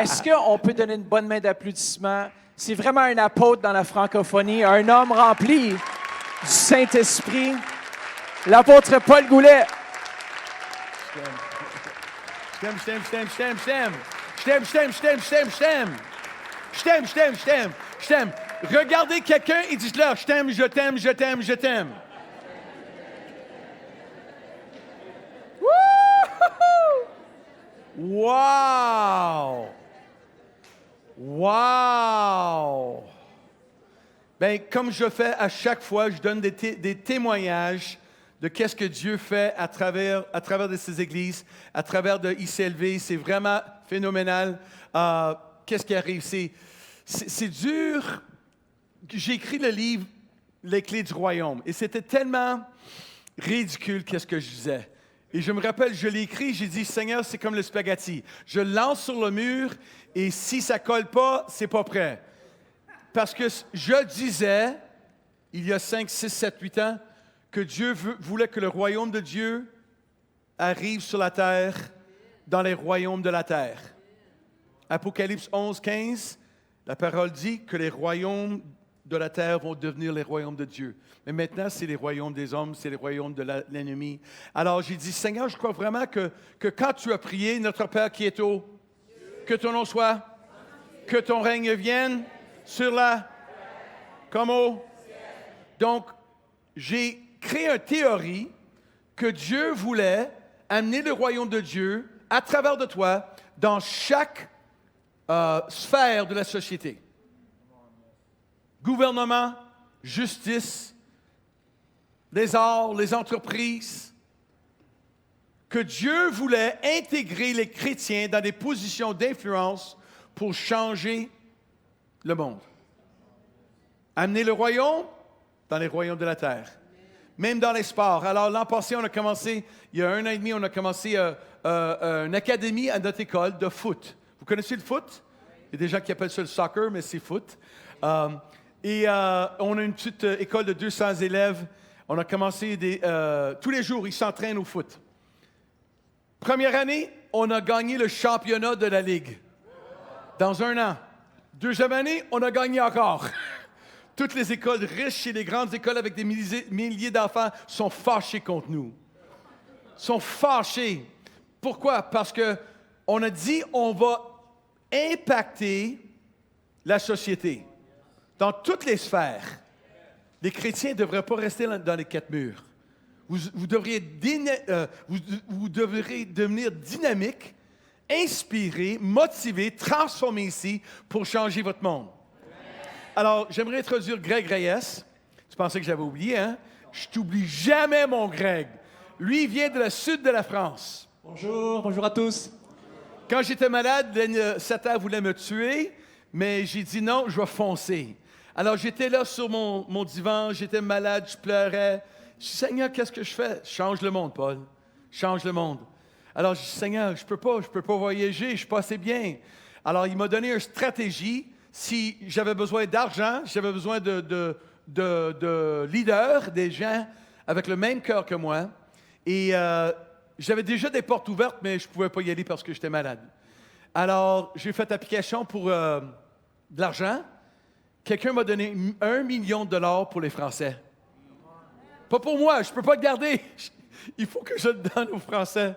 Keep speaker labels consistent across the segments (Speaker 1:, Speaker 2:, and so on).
Speaker 1: Est-ce qu'on peut donner une bonne main d'applaudissement? C'est vraiment un apôtre dans la francophonie, un homme rempli du Saint-Esprit, l'apôtre Paul Goulet.
Speaker 2: Je t'aime. Regardez quelqu'un et dites-leur, je t'aime, je t'aime, je t'aime, je t'aime. Wow! Wow! Bien, comme je fais à chaque fois, je donne des témoignages de qu'est-ce que Dieu fait à travers de ces églises, à travers de ICLV. C'est vraiment phénoménal. Qu'est-ce qui arrive? C'est dur. J'ai écrit le livre Les clés du royaume et c'était tellement ridicule qu'est-ce que je disais. Et je me rappelle, je l'ai écrit, j'ai dit, Seigneur, c'est comme le spaghetti. Je le lance sur le mur et si ça ne colle pas, c'est pas prêt. Parce que je disais, il y a 5, 6, 7, 8 ans, que Dieu voulait que le royaume de Dieu arrive sur la terre dans les royaumes de la terre. Apocalypse 11, 15, la parole dit que les royaumes de la terre vont devenir les royaumes de Dieu. Mais maintenant, c'est les royaumes des hommes, c'est les royaumes de l'ennemi. Alors, j'ai dit, Seigneur, je crois vraiment que quand tu as prié, notre Père qui est haut, que ton nom soit, que ton règne vienne sur la, comme au. Donc, j'ai créé une théorie que Dieu voulait amener le royaume de Dieu à travers de toi dans chaque sphère de la société. Gouvernement, justice, les arts, les entreprises, que Dieu voulait intégrer les chrétiens dans des positions d'influence pour changer le monde. Amener le royaume dans les royaumes de la terre. Même dans les sports. Alors, l'an passé, on a commencé, il y a 1 an et demi, on a commencé une académie à notre école de foot. Vous connaissez le foot? Il y a des gens qui appellent ça le soccer, mais c'est foot. Et on a une petite école de 200 élèves. On a commencé tous les jours, ils s'entraînent au foot. Première année, on a gagné le championnat de la Ligue. Dans 1 an. Deuxième année, on a gagné encore. Toutes les écoles riches et les grandes écoles avec des milliers d'enfants sont fâchés contre nous. Sont fâchés. Pourquoi? Parce qu'on a dit on va impacter la société. Dans toutes les sphères, les chrétiens ne devraient pas rester dans les 4 murs. Vous devriez devenir dynamique, inspiré, motivé, transformé ici pour changer votre monde. Alors, j'aimerais introduire Greg Reyes. Tu pensais que j'avais oublié, hein? Je t'oublie jamais, mon Greg. Lui, il vient de la sud de la France.
Speaker 3: Bonjour à tous.
Speaker 2: Quand j'étais malade, Satan voulait me tuer, mais j'ai dit non, je vais foncer. Alors, j'étais là sur mon divan, j'étais malade, je pleurais. Je dis, Seigneur, qu'est-ce que je fais? Change le monde, Paul. Change le monde. Alors, je dis, Seigneur, je peux pas voyager, je suis pas assez bien. Alors, il m'a donné une stratégie. Si j'avais besoin d'argent, j'avais besoin de leaders, des gens avec le même cœur que moi. Et j'avais déjà des portes ouvertes, mais je ne pouvais pas y aller parce que j'étais malade. Alors, j'ai fait application pour de l'argent. Quelqu'un m'a donné $1 million pour les Français. Pas pour moi, je ne peux pas le garder. Il faut que je le donne aux Français.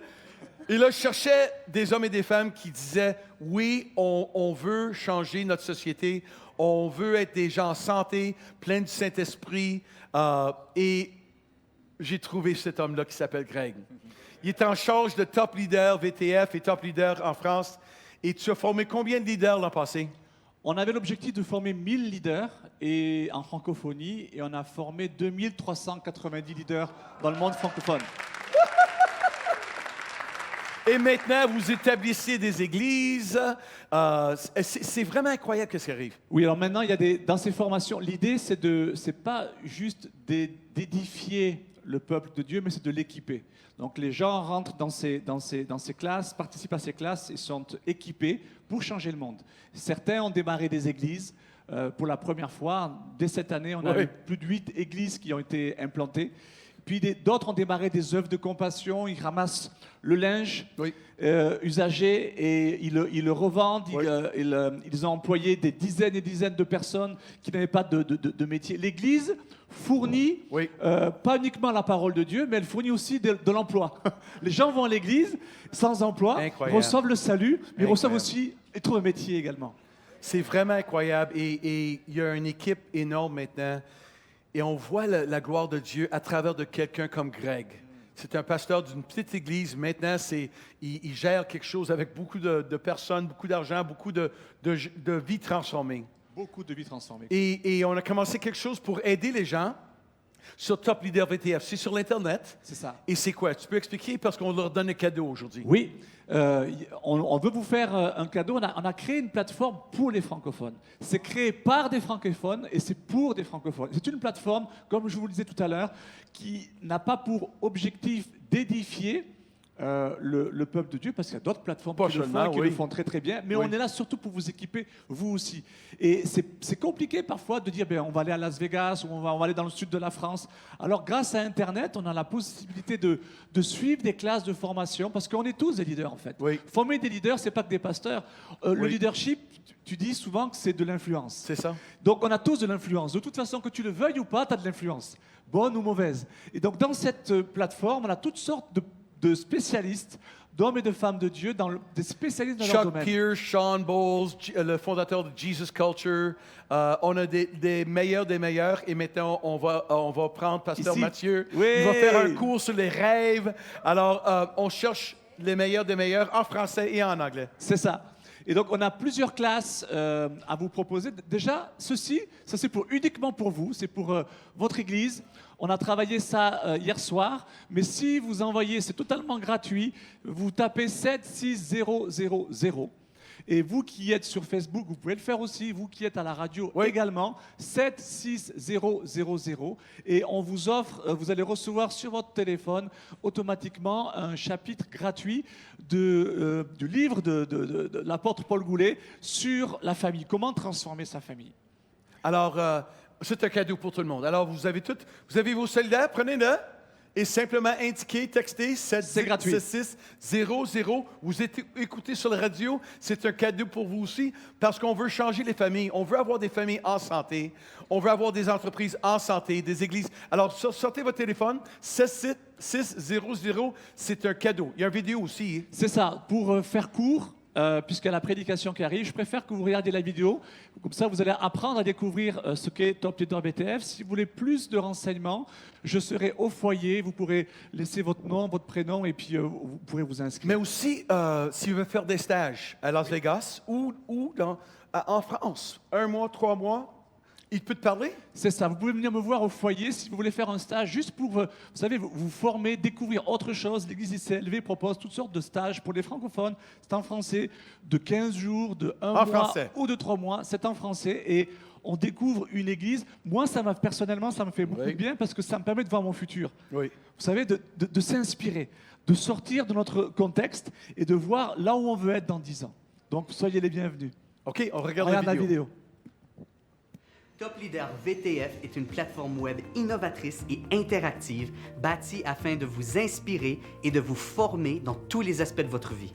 Speaker 2: Et là, je cherchais des hommes et des femmes qui disaient, oui, on veut changer notre société, on veut être des gens en santé, pleins du Saint-Esprit. Et j'ai trouvé cet homme-là qui s'appelle Greg. Il est en charge de top leader VTF et top leader en France. Et tu as formé combien de leaders l'an passé?
Speaker 3: On avait l'objectif de former 1000 leaders en francophonie et on a formé 2390 leaders dans le monde francophone.
Speaker 2: Et maintenant, vous établissez des églises. C'est vraiment incroyable ce qui arrive.
Speaker 3: Oui, alors maintenant, dans ces formations, l'idée, c'est pas juste d'édifier le peuple de Dieu, mais c'est de l'équiper. Donc les gens rentrent dans ces classes, participent à ces classes et sont équipés pour changer le monde. Certains ont démarré des églises pour la première fois. Dès cette année, on a eu plus de 8 églises qui ont été implantées. Puis d'autres ont démarré des œuvres de compassion. Ils ramassent le linge
Speaker 2: Oui.
Speaker 3: usagé et ils le revendent.
Speaker 2: Oui.
Speaker 3: Ils ont employé des dizaines et dizaines de personnes qui n'avaient pas de métier. L'Église fournit
Speaker 2: Oui.
Speaker 3: pas uniquement la parole de Dieu, mais elle fournit aussi de l'emploi. Les gens vont à l'Église sans emploi,
Speaker 2: Incroyable.
Speaker 3: reçoivent le salut, mais reçoivent
Speaker 2: Incroyable.
Speaker 3: aussi, ils trouvent un métier également.
Speaker 2: C'est vraiment incroyable. Et il y a une équipe énorme maintenant. Et on voit la gloire de Dieu à travers de quelqu'un comme Greg. C'est un pasteur d'une petite église. Maintenant, il gère quelque chose avec beaucoup de personnes, beaucoup d'argent, beaucoup de vies transformées.
Speaker 3: Beaucoup de vies transformées.
Speaker 2: Et on a commencé quelque chose pour aider les gens sur Top Leader VTF. C'est sur l'Internet.
Speaker 3: C'est ça.
Speaker 2: Et c'est quoi? Tu peux expliquer parce qu'on leur donne un cadeau aujourd'hui.
Speaker 3: Oui, on veut vous faire un cadeau. On a créé une plateforme pour les francophones. C'est créé par des francophones et c'est pour des francophones. C'est une plateforme, comme je vous le disais tout à l'heure, qui n'a pas pour objectif d'édifier le peuple de Dieu, parce qu'il y a d'autres plateformes
Speaker 2: Pas
Speaker 3: qui le font,
Speaker 2: seulement,
Speaker 3: et qui
Speaker 2: oui.
Speaker 3: le font très très bien, mais
Speaker 2: Oui.
Speaker 3: on est là surtout pour vous équiper, vous aussi. Et c'est compliqué parfois de dire, ben, on va aller à Las Vegas, ou on va aller dans le sud de la France. Alors grâce à Internet, on a la possibilité de suivre des classes de formation, parce qu'on est tous des leaders en fait.
Speaker 2: Oui.
Speaker 3: Former des leaders, c'est pas que des pasteurs. Le
Speaker 2: Oui.
Speaker 3: leadership, tu dis souvent que c'est de l'influence.
Speaker 2: C'est ça?
Speaker 3: Donc on a tous de l'influence. De toute façon, que tu le veuilles ou pas, tu as de l'influence, bonne ou mauvaise. Et donc dans cette plateforme, on a toutes sortes de spécialistes, d'hommes et de femmes de Dieu, des spécialistes dans leur
Speaker 2: Chuck
Speaker 3: domaine.
Speaker 2: Pierce, Sean Bowles, le fondateur de Jesus Culture. On a des meilleurs des meilleurs. Et maintenant, on va prendre Pasteur
Speaker 3: Ici.
Speaker 2: Mathieu.
Speaker 3: Oui.
Speaker 2: Il va faire un cours sur les rêves. Alors, on cherche les meilleurs des meilleurs en français et en anglais.
Speaker 3: C'est ça. Et donc, on a plusieurs classes à vous proposer. Déjà, ça c'est uniquement pour vous, c'est pour votre église. On a travaillé ça hier soir, mais si vous envoyez, c'est totalement gratuit, vous tapez 76000. Et vous qui êtes sur Facebook, vous pouvez le faire aussi. Vous qui êtes à la radio
Speaker 2: Oui.
Speaker 3: également, 76000. Et on vous offre, vous allez recevoir sur votre téléphone automatiquement un chapitre gratuit du livre de l'apôtre Paul Goulet sur la famille. Comment transformer sa famille.
Speaker 2: Alors, c'est un cadeau pour tout le monde. Alors, vous avez vos cellulaires, prenez-le et simplement indiquez, textez
Speaker 3: C'est gratuit.
Speaker 2: 76000. Vous écoutez sur la radio, c'est un cadeau pour vous aussi parce qu'on veut changer les familles. On veut avoir des familles en santé. On veut avoir des entreprises en santé, des églises. Alors, sortez votre téléphone, 76000, c'est un cadeau. Il y a une vidéo aussi.
Speaker 3: C'est ça, pour faire court, puisqu'il y a la prédication qui arrive, je préfère que vous regardiez la vidéo. Comme ça, vous allez apprendre à découvrir ce qu'est Top Leader BTF. Si vous voulez plus de renseignements, je serai au foyer. Vous pourrez laisser votre nom, votre prénom, et puis vous pourrez vous inscrire.
Speaker 2: Mais aussi, si vous voulez faire des stages à Las Vegas ou en France, 1 mois, 3 mois, il peut te parler?
Speaker 3: C'est ça, vous pouvez venir me voir au foyer si vous voulez faire un stage, juste pour, vous savez, vous former, découvrir autre chose. L'Église ICLV propose toutes sortes de stages pour les francophones. C'est en français, de 15 jours, de 1 mois
Speaker 2: français.
Speaker 3: ou de 3 mois. C'est en français et on découvre une Église. Moi, personnellement, ça me fait beaucoup
Speaker 2: Oui.
Speaker 3: de bien parce que ça me permet de voir mon futur.
Speaker 2: Oui.
Speaker 3: Vous savez, de s'inspirer, de sortir de notre contexte et de voir là où on veut être dans 10 ans. Donc, soyez les bienvenus.
Speaker 2: OK, on regarde
Speaker 3: Regarde
Speaker 2: la vidéo.
Speaker 4: Top Leader VTF est une plateforme web innovatrice et interactive bâtie afin de vous inspirer et de vous former dans tous les aspects de votre vie.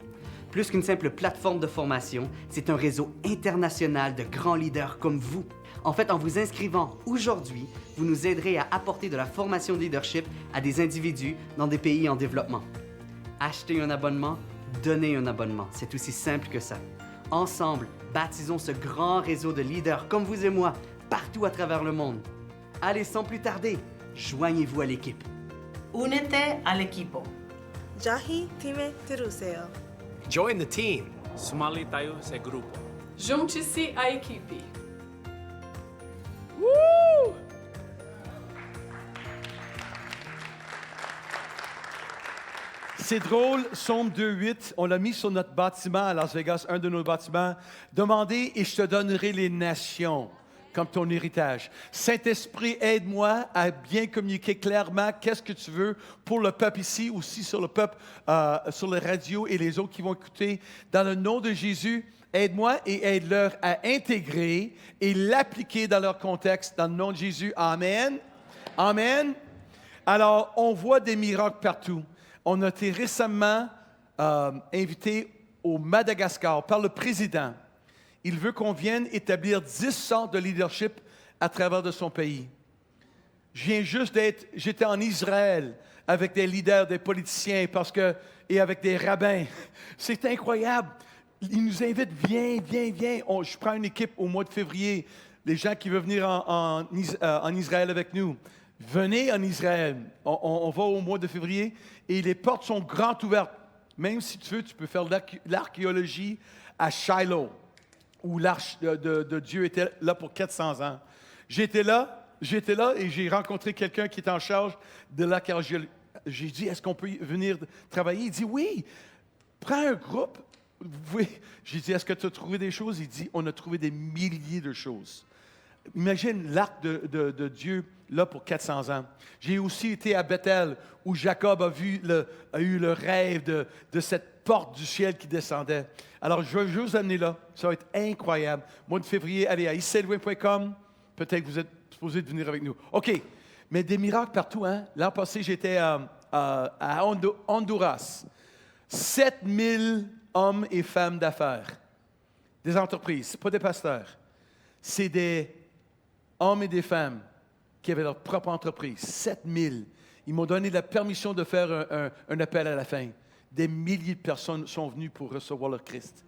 Speaker 4: Plus qu'une simple plateforme de formation, c'est un réseau international de grands leaders comme vous. En fait, en vous inscrivant aujourd'hui, vous nous aiderez à apporter de la formation de leadership à des individus dans des pays en développement. Achetez un abonnement, donnez un abonnement. C'est aussi simple que ça. Ensemble, bâtissons ce grand réseau de leaders comme vous et moi, partout à travers le monde. Allez, sans plus tarder, joignez-vous à l'équipe.
Speaker 5: Únete al equipo.
Speaker 6: Jahi time teruseo.
Speaker 7: Join the team. Sumali tayo sa grupo.
Speaker 5: Junte-se à equipe.
Speaker 2: C'est drôle, Psaume 2:8, on l'a mis sur notre bâtiment à Las Vegas, un de nos bâtiments. Demandez et je te donnerai les nations comme ton héritage. Saint-Esprit, aide-moi à bien communiquer clairement qu'est-ce que tu veux pour le peuple ici, aussi sur le peuple, sur la radio et les autres qui vont écouter. Dans le nom de Jésus, aide-moi et aide-leur à intégrer et l'appliquer dans leur contexte. Dans le nom de Jésus, Amen. Amen. Alors, on voit des miracles partout. On a été récemment invité au Madagascar par le président. Il veut qu'on vienne établir 10 centres de leadership à travers de son pays. J'étais en Israël avec des leaders, des politiciens et avec des rabbins. C'est incroyable. Ils nous invitent, viens. Je prends une équipe au mois de février. Les gens qui veulent venir en Israël avec nous, venez en Israël. On va au mois de février et les portes sont grandes ouvertes. Même si tu veux, tu peux faire l'archéologie à Shiloh, où l'arche de Dieu était là pour 400 ans. J'étais là et j'ai rencontré quelqu'un qui est en charge de l'archéologie. J'ai dit, est-ce qu'on peut venir travailler? Il dit, oui, prends un groupe. Oui. J'ai dit, est-ce que tu as trouvé des choses? Il dit, on a trouvé des milliers de choses. Imagine l'arc de Dieu là pour 400 ans. J'ai aussi été à Bethel, où Jacob a eu le rêve de cette porte du ciel qui descendait. Alors, je vais vous amener là. Ça va être incroyable. Mois de février, allez à icelwin.com. Peut-être que vous êtes supposé de venir avec nous. OK. Mais des miracles partout, hein? L'an passé, j'étais à Honduras. 7000 hommes et femmes d'affaires. Des entreprises, pas des pasteurs. C'est des hommes et des femmes qui avaient leur propre entreprise. 7000. Ils m'ont donné la permission de faire un appel à la fin. Des milliers de personnes sont venues pour recevoir le Christ.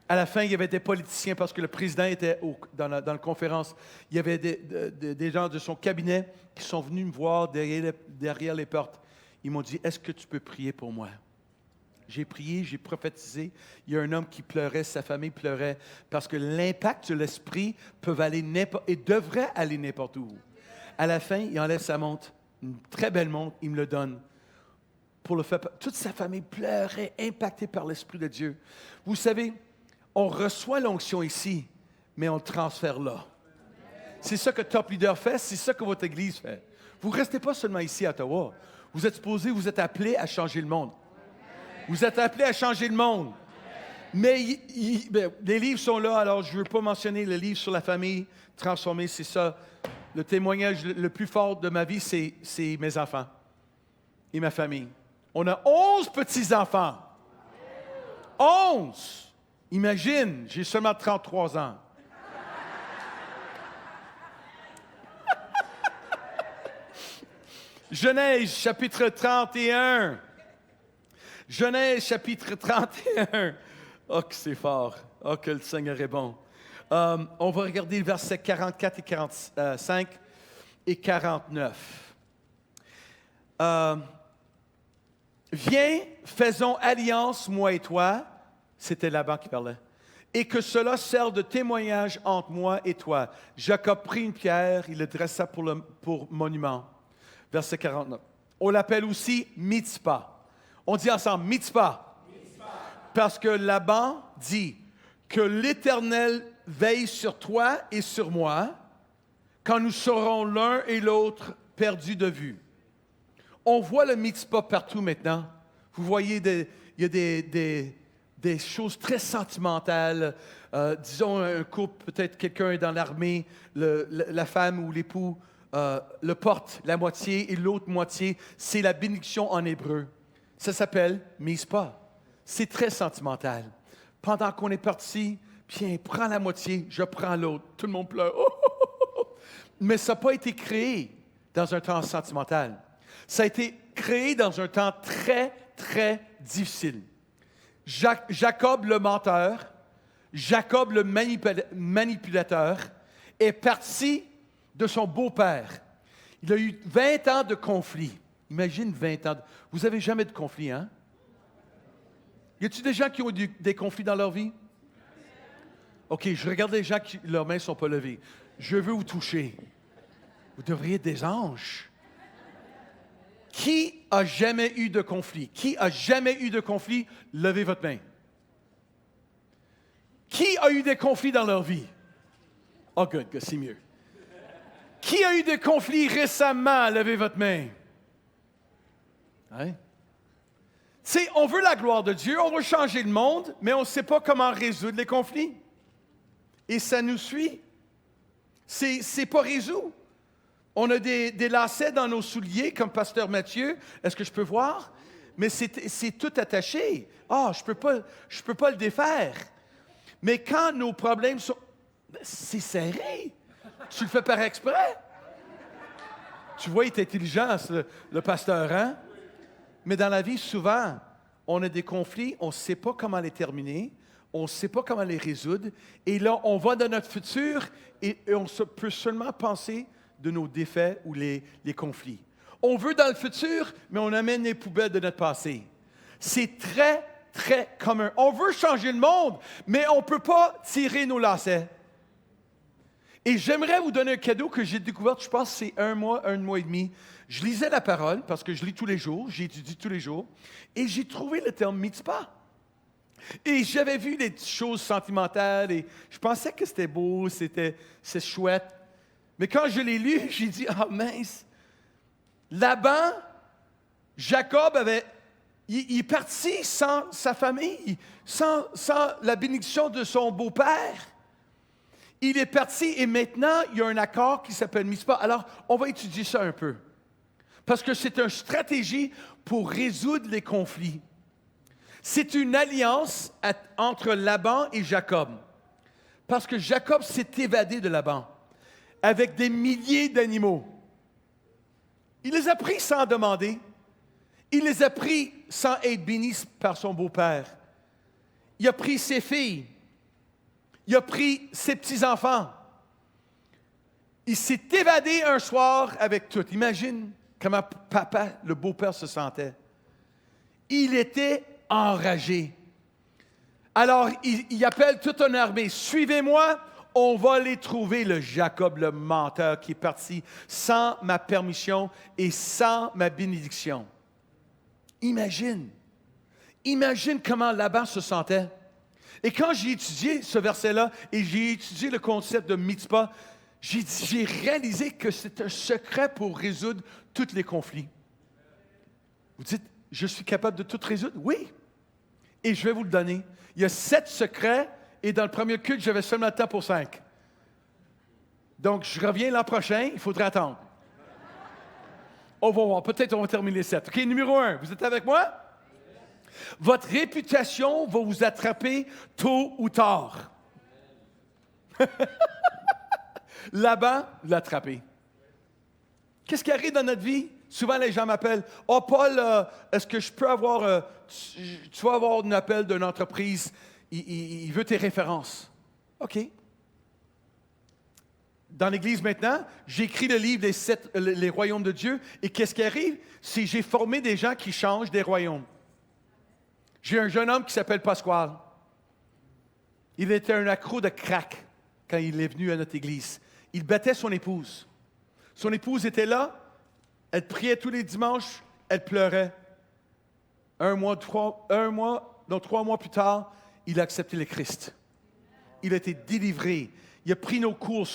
Speaker 2: À la fin, il y avait des politiciens parce que le président était dans la conférence. Il y avait des gens de son cabinet qui sont venus me voir derrière les portes. Ils m'ont dit, est-ce que tu peux prier pour moi? J'ai prié, j'ai prophétisé. Il y a un homme qui pleurait, sa famille pleurait, parce que l'impact de l'esprit peut aller et devrait aller n'importe où. À la fin, il enlève sa montre, une très belle montre, il me le donne. Pour le faire, toute sa famille pleurait, impactée par l'Esprit de Dieu. Vous savez, on reçoit l'onction ici, mais on le transfère là. C'est ça que Top Leader fait, c'est ça que votre Église fait. Vous ne restez pas seulement ici à Ottawa. Vous êtes appelés à changer le monde. Vous êtes appelés à changer le monde. Mais les livres sont là, alors je ne veux pas mentionner le livre sur la famille transformée, c'est ça. Le témoignage le plus fort de ma vie, c'est mes enfants et ma famille. On a 11 petits-enfants. 11! Imagine, j'ai seulement 33 ans. Genèse, chapitre 31. Genèse, chapitre 31. Oh, que c'est fort. Oh, que le Seigneur est bon. On va regarder le verset 44 et 45 et 49. Viens, faisons alliance, moi et toi. C'était Laban qui parlait. Et que cela serve de témoignage entre moi et toi. Jacob prit une pierre, il le dressa pour monument. Verset 49. On l'appelle aussi Mitzpah. On dit ensemble Mitzpah. Parce que Laban dit que l'Éternel veille sur toi et sur moi quand nous serons l'un et l'autre perdus de vue. On voit le Mitzpah partout maintenant. Vous voyez, il y a des choses très sentimentales. Disons un couple, peut-être quelqu'un est dans l'armée, la femme ou l'époux le porte la moitié et l'autre moitié. C'est la bénédiction en hébreu. Ça s'appelle Mitzpah. C'est très sentimental. Pendant qu'on est parti, bien, prends la moitié, je prends l'autre. Tout le monde pleure. Oh, oh, oh, oh. Mais ça n'a pas été créé dans un temps sentimental. Ça a été créé dans un temps très, très difficile. Jacob le menteur, Jacob le manipulateur, est parti de son beau-père. Il a eu 20 ans de conflit. Imagine 20 ans. Vous n'avez jamais de conflit, hein? Y a-t-il des gens qui ont eu des conflits dans leur vie? OK, je regarde les gens qui leurs mains ne sont pas levées. Je veux vous toucher. Vous devriez être des anges. Qui a jamais eu de conflit? Qui a jamais eu de conflit? Levez votre main. Qui a eu des conflits dans leur vie? Oh, good, c'est mieux. Qui a eu des conflits récemment? Levez votre main. Hein? Tu sais, on veut la gloire de Dieu, on veut changer le monde, mais on ne sait pas comment résoudre les conflits. Et ça nous suit. C'est pas résolu. On a des lacets dans nos souliers, comme Pasteur Mathieu. Est-ce que je peux voir? Mais c'est tout attaché. Ah, je peux pas le défaire. Mais quand nos problèmes sont... C'est serré. Tu le fais par exprès. Tu vois, il est intelligent, le pasteur, hein? Mais dans la vie, souvent, on a des conflits, on ne sait pas comment les terminer, on ne sait pas comment les résoudre. Et là, on va dans notre futur et on peut seulement penser de nos défaits ou les conflits. On veut dans le futur, mais on amène les poubelles de notre passé. C'est très, très commun. On veut changer le monde, mais on ne peut pas tirer nos lacets. Et j'aimerais vous donner un cadeau que j'ai découvert, je pense, c'est un mois et demi. Je lisais la parole, parce que je lis tous les jours, j'étudie tous les jours, et j'ai trouvé le terme mitzvah. Et j'avais vu des petites choses sentimentales, et je pensais que c'était beau, c'est chouette. Mais quand je l'ai lu, j'ai dit, ah mince, Laban, Jacob il est parti sans sa famille, sans la bénédiction de son beau-père. Il est parti et maintenant, il y a un accord qui s'appelle Mitzvah. Alors, on va étudier ça un peu. Parce que c'est une stratégie pour résoudre les conflits. C'est une alliance entre Laban et Jacob. Parce que Jacob s'est évadé de Laban avec des milliers d'animaux. Il les a pris sans demander. Il les a pris sans être béni par son beau-père. Il a pris ses filles. Il a pris ses petits-enfants. Il s'est évadé un soir avec tout. Imagine comment papa, le beau-père, se sentait. Il était enragé. Alors, il appelle toute une armée. Suivez-moi, on va les trouver, le Jacob, le menteur, qui est parti sans ma permission et sans ma bénédiction. Imagine comment Laban se sentait. Et quand j'ai étudié ce verset-là et j'ai étudié le concept de mitzvah, j'ai réalisé que c'est un secret pour résoudre tous les conflits. Vous dites, je suis capable de tout résoudre? Oui. Et je vais vous le donner. Il y a 7 secrets et dans le premier culte, j'avais seulement le temps pour 5. Donc, je reviens l'an prochain, il faudra attendre. On va voir, peut-être on va terminer 7. OK, numéro 1, vous êtes avec moi? Votre réputation va vous attraper tôt ou tard. Laban l'a attrapé. Qu'est-ce qui arrive dans notre vie? Souvent, les gens m'appellent. « Oh, Paul, est-ce que je peux avoir... tu vas avoir un appel d'une entreprise. Il veut tes références. » OK. Dans l'Église maintenant, j'écris le livre les royaumes de Dieu. Et qu'est-ce qui arrive? C'est que j'ai formé des gens qui changent des royaumes. J'ai un jeune homme qui s'appelle Pasquale. Il était un accro de crack quand il est venu à notre église. Il battait son épouse. Son épouse était là, elle priait tous les dimanches, elle pleurait. 3 mois plus tard, il a accepté le Christ. Il a été délivré. Il a pris nos cours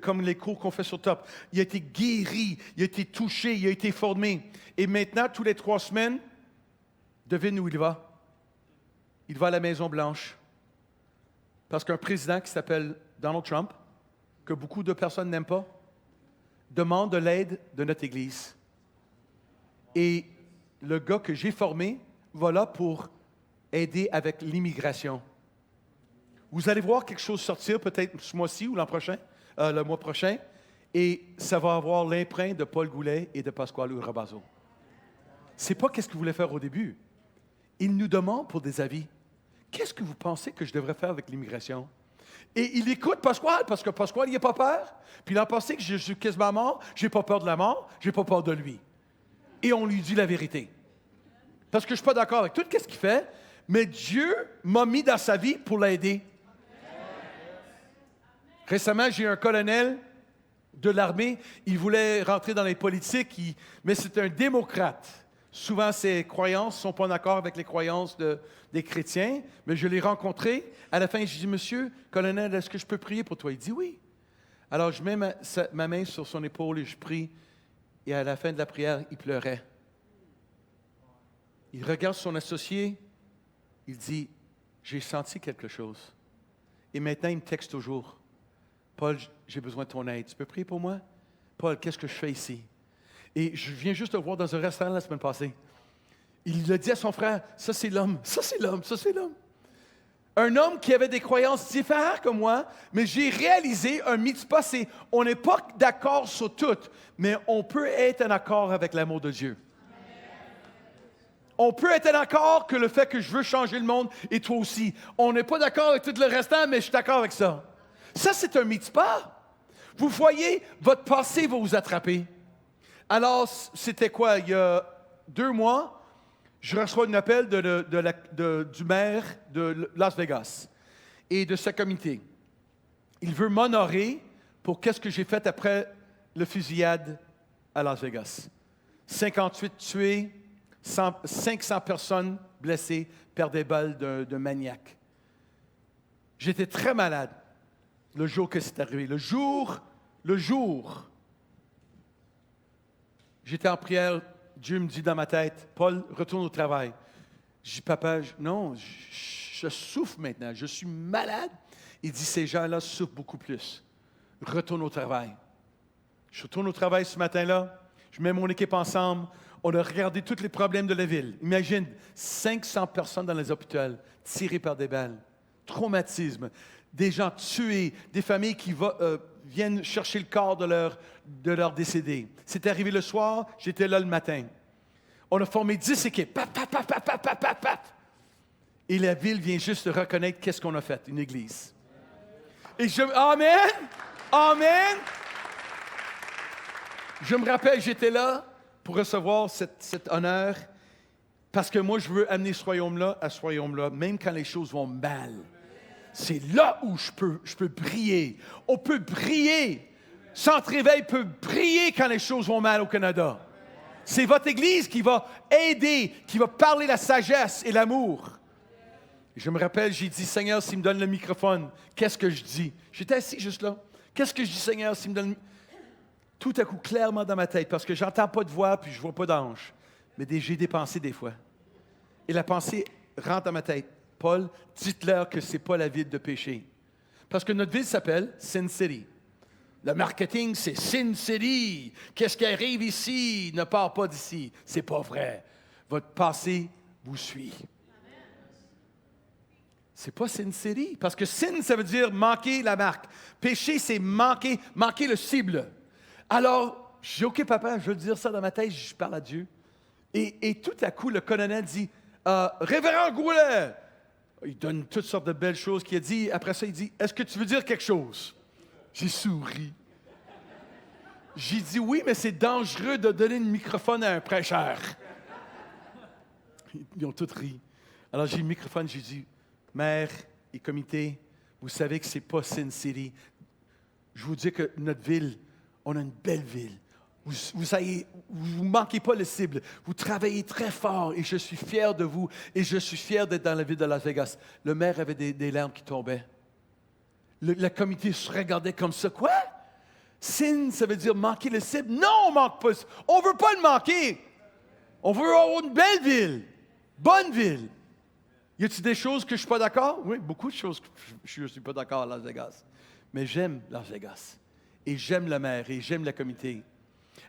Speaker 2: comme les cours qu'on fait sur Top. Il a été guéri, il a été touché, il a été formé. Et maintenant, tous les 3 semaines, devine où il va? Il va à la Maison-Blanche. Parce qu'un président qui s'appelle Donald Trump, que beaucoup de personnes n'aiment pas, demande de l'aide de notre Église. Et le gars que j'ai formé va là pour aider avec l'immigration. Vous allez voir quelque chose sortir peut-être ce mois-ci ou le mois prochain, et ça va avoir l'empreinte de Paul Goulet et de Pasquale Rabazo. C'est pas qu'est-ce que vous voulez faire au début. Il nous demande pour des avis. Qu'est-ce que vous pensez que je devrais faire avec l'immigration? Et il écoute Pasquale, parce que Pasquale, il n'a pas peur. Puis il a pensé que je suis quasiment mort. Je n'ai pas peur de la mort, je n'ai pas peur de lui. Et on lui dit la vérité. Parce que je ne suis pas d'accord avec tout ce qu'il fait, mais Dieu m'a mis dans sa vie pour l'aider. Récemment, j'ai un colonel de l'armée, il voulait rentrer dans les politiques, mais c'est un démocrate. Souvent, ses croyances ne sont pas d'accord avec les croyances des chrétiens, mais je l'ai rencontré. À la fin, je dis, « Monsieur, colonel, est-ce que je peux prier pour toi? » Il dit, « Oui. » Alors, je mets ma main sur son épaule et je prie. Et à la fin de la prière, il pleurait. Il regarde son associé. Il dit, « J'ai senti quelque chose. » Et maintenant, il me texte toujours. « Paul, j'ai besoin de ton aide. Tu peux prier pour moi? » Paul, qu'est-ce que je fais ici? Et je viens juste de voir dans un restaurant la semaine passée. Il a dit à son frère, ça c'est l'homme, ça c'est l'homme, ça c'est l'homme. Un homme qui avait des croyances différentes que moi, mais j'ai réalisé un mitzvah, c'est on n'est pas d'accord sur tout, mais on peut être en accord avec l'amour de Dieu. On peut être d'accord que le fait que je veux changer le monde, et toi aussi. On n'est pas d'accord avec tout le restant, mais je suis d'accord avec ça. Ça, c'est un mitzvah. Vous voyez, votre passé va vous attraper. Alors, c'était quoi? Il y a 2 mois, je reçois un appel du maire de Las Vegas et de sa comité. Il veut m'honorer pour qu'est-ce que j'ai fait après le fusillade à Las Vegas. 58 tués, 500 personnes blessées par des balles de maniaque. J'étais très malade le jour que c'est arrivé. Le jour, j'étais en prière. Dieu me dit dans ma tête, Paul, retourne au travail. Je dis, papa, non, je souffre maintenant, je suis malade. Il dit, ces gens-là souffrent beaucoup plus. Retourne au travail. Je retourne au travail ce matin-là, je mets mon équipe ensemble, on a regardé tous les problèmes de la ville. Imagine, 500 personnes dans les hôpitaux, tirées par des balles, traumatisme, des gens tués, des familles qui viennent chercher le corps de leur décédé. C'est arrivé le soir, j'étais là le matin. On a formé 10 équipes. Paf, paf, paf, paf, paf, paf, paf. Et la ville vient juste de reconnaître qu'est-ce qu'on a fait, une église. Et Amen! Amen! Je me rappelle, j'étais là pour recevoir cet honneur parce que moi, je veux amener ce royaume-là à ce royaume-là, même quand les choses vont mal. C'est là où je peux briller. On peut briller. Centre Réveil peut briller quand les choses vont mal au Canada. C'est votre Église qui va aider, qui va parler la sagesse et l'amour. Je me rappelle, j'ai dit, Seigneur, s'il me donne le microphone, qu'est-ce que je dis? J'étais assis juste là. Qu'est-ce que je dis, Seigneur, s'il me donne... Tout à coup, clairement dans ma tête, parce que j'entends pas de voix, puis je vois pas d'ange. Mais j'ai des pensées des fois. Et la pensée rentre dans ma tête. Paul, dites-leur que ce n'est pas la ville de péché. Parce que notre ville s'appelle Sin City. Le marketing, c'est Sin City. Qu'est-ce qui arrive ici ne part pas d'ici. C'est pas vrai. Votre passé vous suit. C'est pas Sin City. Parce que sin, ça veut dire manquer la marque. Péché, c'est manquer le cible. Alors, je dis, OK, papa, je veux dire ça dans ma tête, je parle à Dieu. Et tout à coup, le colonel dit, Révérend Goulet, il donne toutes sortes de belles choses qu'il a dit. Après ça, il dit, est-ce que tu veux dire quelque chose? J'ai souri. J'ai dit, oui, mais c'est dangereux de donner le microphone à un prêcheur. Ils ont tous ri. Alors, j'ai le microphone, j'ai dit, maire et comité, vous savez que ce n'est pas Sin City. Je vous dis que notre ville, on a une belle ville. Vous ne manquez pas le cible. Vous travaillez très fort et je suis fier de vous et je suis fier d'être dans la ville de Las Vegas. Le maire avait des larmes qui tombaient. Le comité se regardait comme ça. Quoi? Sin, ça veut dire manquer le cible? Non, on ne manque pas. On ne veut pas le manquer. On veut avoir une belle ville. Bonne ville. Y a-t-il des choses que je ne suis pas d'accord? Oui, beaucoup de choses que je ne suis pas d'accord à Las Vegas. Mais j'aime Las Vegas. Et j'aime le maire et j'aime le comité.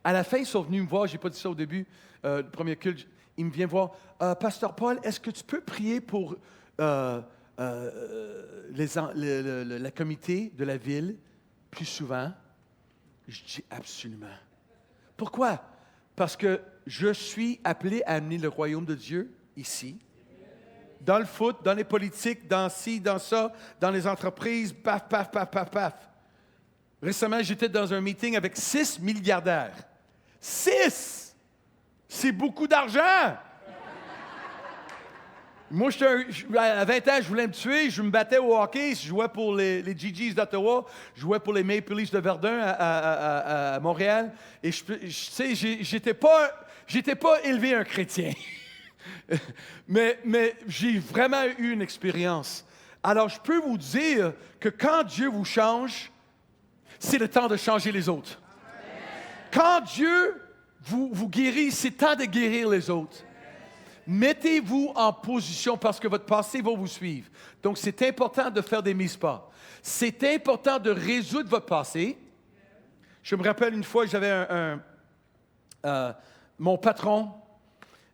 Speaker 2: À la fin, ils sont venus me voir, je n'ai pas dit ça au début, le premier culte, ils me viennent voir. Pasteur Paul, est-ce que tu peux prier pour la comité de la ville plus souvent? Je dis absolument. Pourquoi? Parce que je suis appelé à amener le royaume de Dieu ici. Dans le foot, dans les politiques, dans ci, dans ça, dans les entreprises, paf, paf, paf, paf, paf. Récemment, j'étais dans un meeting avec 6 milliardaires. 6! C'est beaucoup d'argent! Moi, à 20 ans, je voulais me tuer. Je me battais au hockey. Je jouais pour les GGs d'Ottawa. Je jouais pour les Maple Leafs de Verdun à Montréal. Et tu sais, j'étais pas élevé un chrétien. mais j'ai vraiment eu une expérience. Alors, je peux vous dire que quand Dieu vous change, c'est le temps de changer les autres. Quand Dieu vous guérit, c'est temps de guérir les autres. Mettez-vous en position parce que votre passé va vous suivre. Donc, c'est important de faire des mises pas. C'est important de résoudre votre passé. Je me rappelle une fois, j'avais mon patron,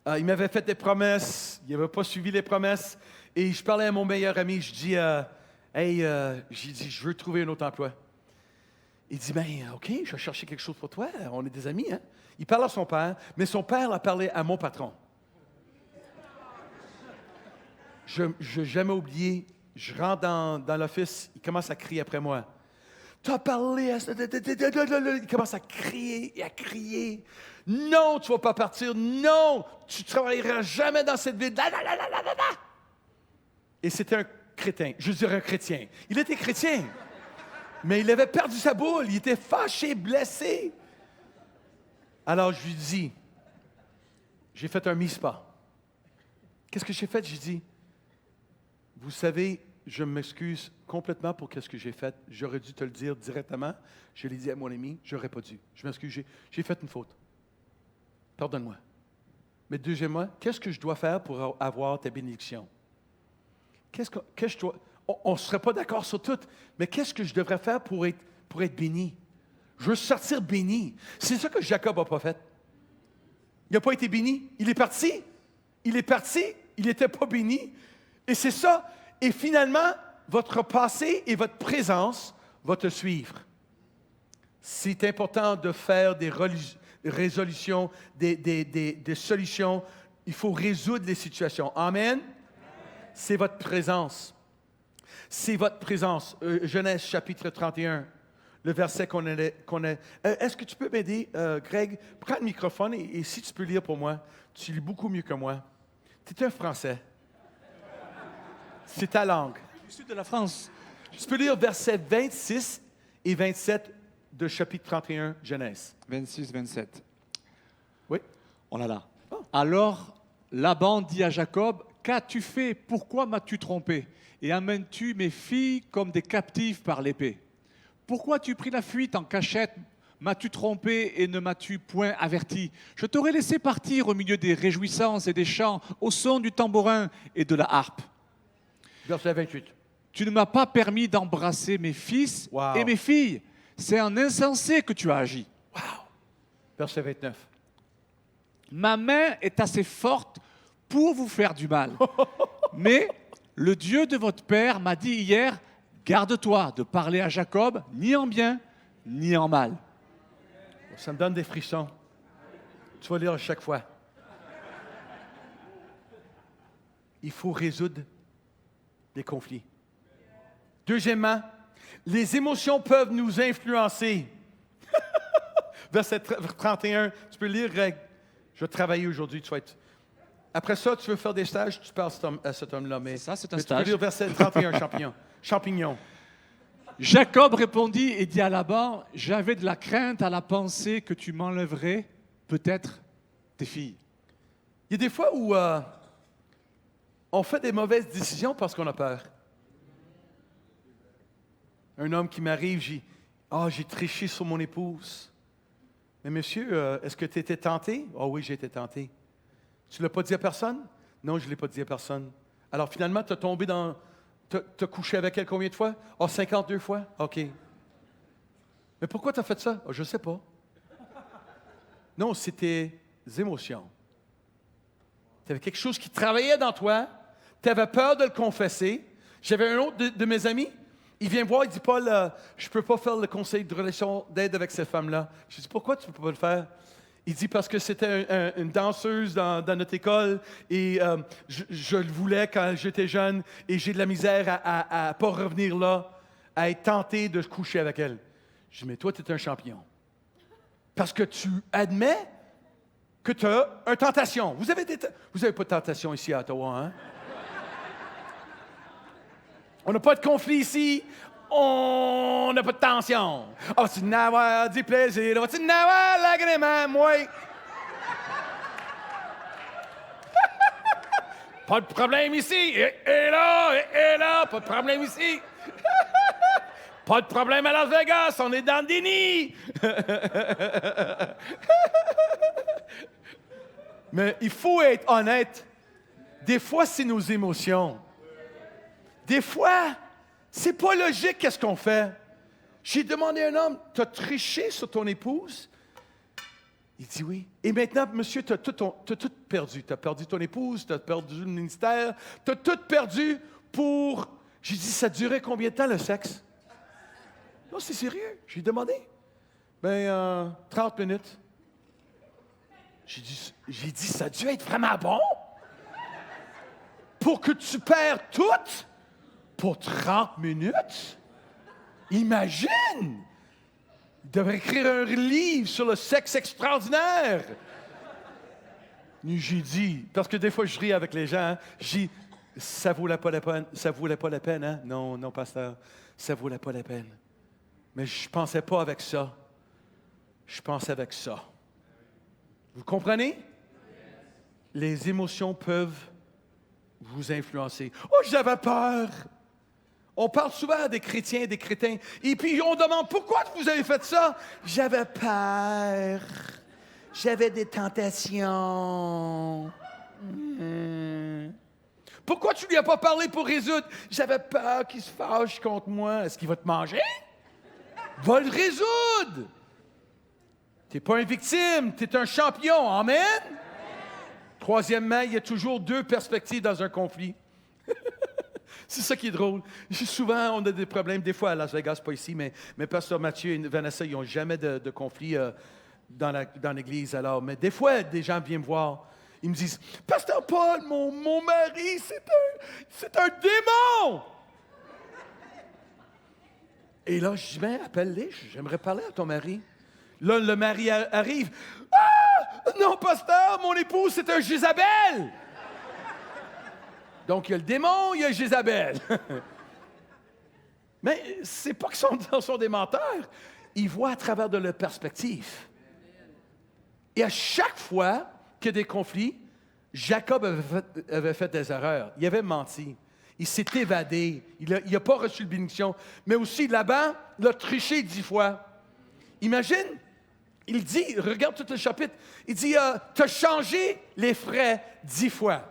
Speaker 2: il m'avait fait des promesses, il n'avait pas suivi les promesses, et je parlais à mon meilleur ami, je dis, j'ai dit, je veux trouver un autre emploi. Il dit, ben, OK, je vais chercher quelque chose pour toi, on est des amis, hein? Il parle à son père, mais son père a parlé à mon patron. Je n'ai jamais oublié, je rentre dans l'office, il commence à crier après moi. Tu as parlé à... Il commence à crier et à crier. Non, tu ne vas pas partir. Non, tu ne travailleras jamais dans cette ville. Et c'était un crétin. Je dirais un chrétien. Il était chrétien. Mais il avait perdu sa boule. Il était fâché, blessé. Alors je lui dis, j'ai fait un mi-spa. Qu'est-ce que j'ai fait? J'ai dit, vous savez, je m'excuse complètement pour ce que j'ai fait. J'aurais dû te le dire directement. Je l'ai dit à mon ami, je n'aurais pas dû. Je m'excuse, j'ai fait une faute. Pardonne-moi. Mais deuxièmement, qu'est-ce que je dois faire pour avoir ta bénédiction? On ne serait pas d'accord sur tout, mais qu'est-ce que je devrais faire pour être béni? Je veux sortir béni. C'est ça que Jacob n'a pas fait. Il n'a pas été béni. Il est parti. Il n'était pas béni. Et c'est ça. Et finalement, votre passé et votre présence vont te suivre. C'est important de faire des résolutions, des solutions. Il faut résoudre les situations. Amen? C'est votre présence. C'est votre présence. Genèse chapitre 31, le verset qu'on a. Est-ce que tu peux m'aider, Greg? Prends le microphone et si tu peux lire pour moi. Tu lis beaucoup mieux que moi. Tu es un Français. C'est ta langue.
Speaker 3: Du sud de la France.
Speaker 2: Tu peux lire versets 26 et 27 de chapitre 31, Genèse.
Speaker 3: 26, 27.
Speaker 2: Oui?
Speaker 3: On l'a là.
Speaker 2: Oh.
Speaker 3: Alors, Laban dit à Jacob, qu'as-tu fait? Pourquoi m'as-tu trompé? Et amènes-tu mes filles comme des captives par l'épée? Pourquoi as-tu pris la fuite en cachette? M'as-tu trompé et ne m'as-tu point averti? Je t'aurais laissé partir au milieu des réjouissances et des chants, au son du tambourin et de la harpe.
Speaker 2: Verset 28.
Speaker 3: Tu ne m'as pas permis d'embrasser mes fils
Speaker 2: Wow.
Speaker 3: et mes filles. C'est en insensé que tu as agi.
Speaker 2: Wow. Verset 29.
Speaker 3: Ma main est assez forte pour vous faire du mal. Mais le Dieu de votre père m'a dit hier, garde-toi de parler à Jacob, ni en bien, ni en mal.
Speaker 2: Ça me donne des frissons. Tu vas lire à chaque fois. Il faut résoudre des conflits. Deuxièmement, les émotions peuvent nous influencer. Verset 31, tu peux lire, Greg. Je vais travailler aujourd'hui, tu vas être... Après ça, tu veux faire des stages, tu parles à cet homme-là. Mais,
Speaker 3: Ça, c'est un
Speaker 2: mais
Speaker 3: stage.
Speaker 2: Tu peux lire verset 31, champignon.
Speaker 3: Jacob répondit et dit à Laban, j'avais de la crainte à la pensée que tu m'enlèverais peut-être tes filles.
Speaker 2: Il y a des fois où on fait des mauvaises décisions parce qu'on a peur. Un homme qui m'arrive, j'ai triché sur mon épouse. Mais monsieur, est-ce que tu étais tenté? Ah oui, j'ai été tenté. Tu ne l'as pas dit à personne? Non, je ne l'ai pas dit à personne. Alors finalement, tu as tombé dans... Tu as couché avec elle combien de fois? 52 fois? OK. Mais pourquoi tu as fait ça? Je ne sais pas. Non, c'était des émotions. Tu avais quelque chose qui travaillait dans toi. Tu avais peur de le confesser. J'avais un autre de mes amis. Il vient me voir, il dit, Paul, je ne peux pas faire le conseil de relation d'aide avec cette femme-là. Je dis, pourquoi tu ne peux pas le faire? Il dit, parce que c'était une danseuse dans notre école et je le voulais quand j'étais jeune et j'ai de la misère à ne pas revenir là, à être tenté de coucher avec elle. Je dis, mais toi, tu es un champion. Parce que tu admets que tu as une tentation. Vous avez pas de tentation ici à Ottawa, hein? On n'a pas de conflit ici. On n'a pas de tension. Oh, tu n'as du plaisir. Oh, tu n'as l'agrément, moi. Pas de problème ici. Et là, pas de problème ici. Pas de problème à Las Vegas. On est dans le déni. Mais il faut être honnête. Des fois, c'est nos émotions. Des fois, c'est pas logique qu'est-ce qu'on fait. J'ai demandé à un homme, tu as triché sur ton épouse? Il dit oui. Et maintenant, monsieur, tu as tout perdu. Tu as perdu ton épouse, tu as perdu le ministère, tu as tout perdu pour... J'ai dit, ça durait combien de temps le sexe? Non, c'est sérieux. J'ai demandé. 30 minutes. J'ai dit, ça a dû être vraiment bon pour que tu perds tout pour 30 minutes? Imagine! Il devrait écrire un livre sur le sexe extraordinaire. J'ai dit, parce que des fois je ris avec les gens, hein, j'ai dit, ça vaut pas la peine, hein? Non, non, pasteur, ça vaut pas la peine. Mais je ne pensais pas avec ça. Je pensais avec ça. Vous comprenez? Les émotions peuvent vous influencer. Oh, j'avais peur! On parle souvent des chrétiens, des crétins, et puis on demande pourquoi vous avez fait ça? J'avais peur. J'avais des tentations. Pourquoi tu lui as pas parlé pour résoudre? J'avais peur qu'il se fâche contre moi. Est-ce qu'il va te manger? Va le résoudre. Tu n'es pas une victime, tu es un champion. Amen? Troisièmement, il y a toujours deux perspectives dans un conflit. C'est ça qui est drôle. Souvent, on a des problèmes, des fois à Las Vegas, pas ici, mais Pasteur Mathieu et Vanessa, ils n'ont jamais de conflit dans l'Église. Alors, mais des fois, des gens viennent me voir. Ils me disent, Pasteur Paul, mon mari, c'est un démon! Et là, je dis, ben, appelle-les, j'aimerais parler à ton mari. Là, le mari arrive. Ah! Non, pasteur, mon épouse, c'est un Jézabel! Donc, il y a le démon, il y a Jézabel. Mais c'est pas qu'ils sont des menteurs. Ils voient à travers de leur perspective. Et à chaque fois qu'il y a des conflits, Jacob avait fait des erreurs. Il avait menti. Il s'est évadé. Il n'a pas reçu de bénédiction. Mais aussi, Laban l'a triché 10 fois. Imagine, il dit, regarde tout le chapitre, il dit, tu as changé les frais 10 fois.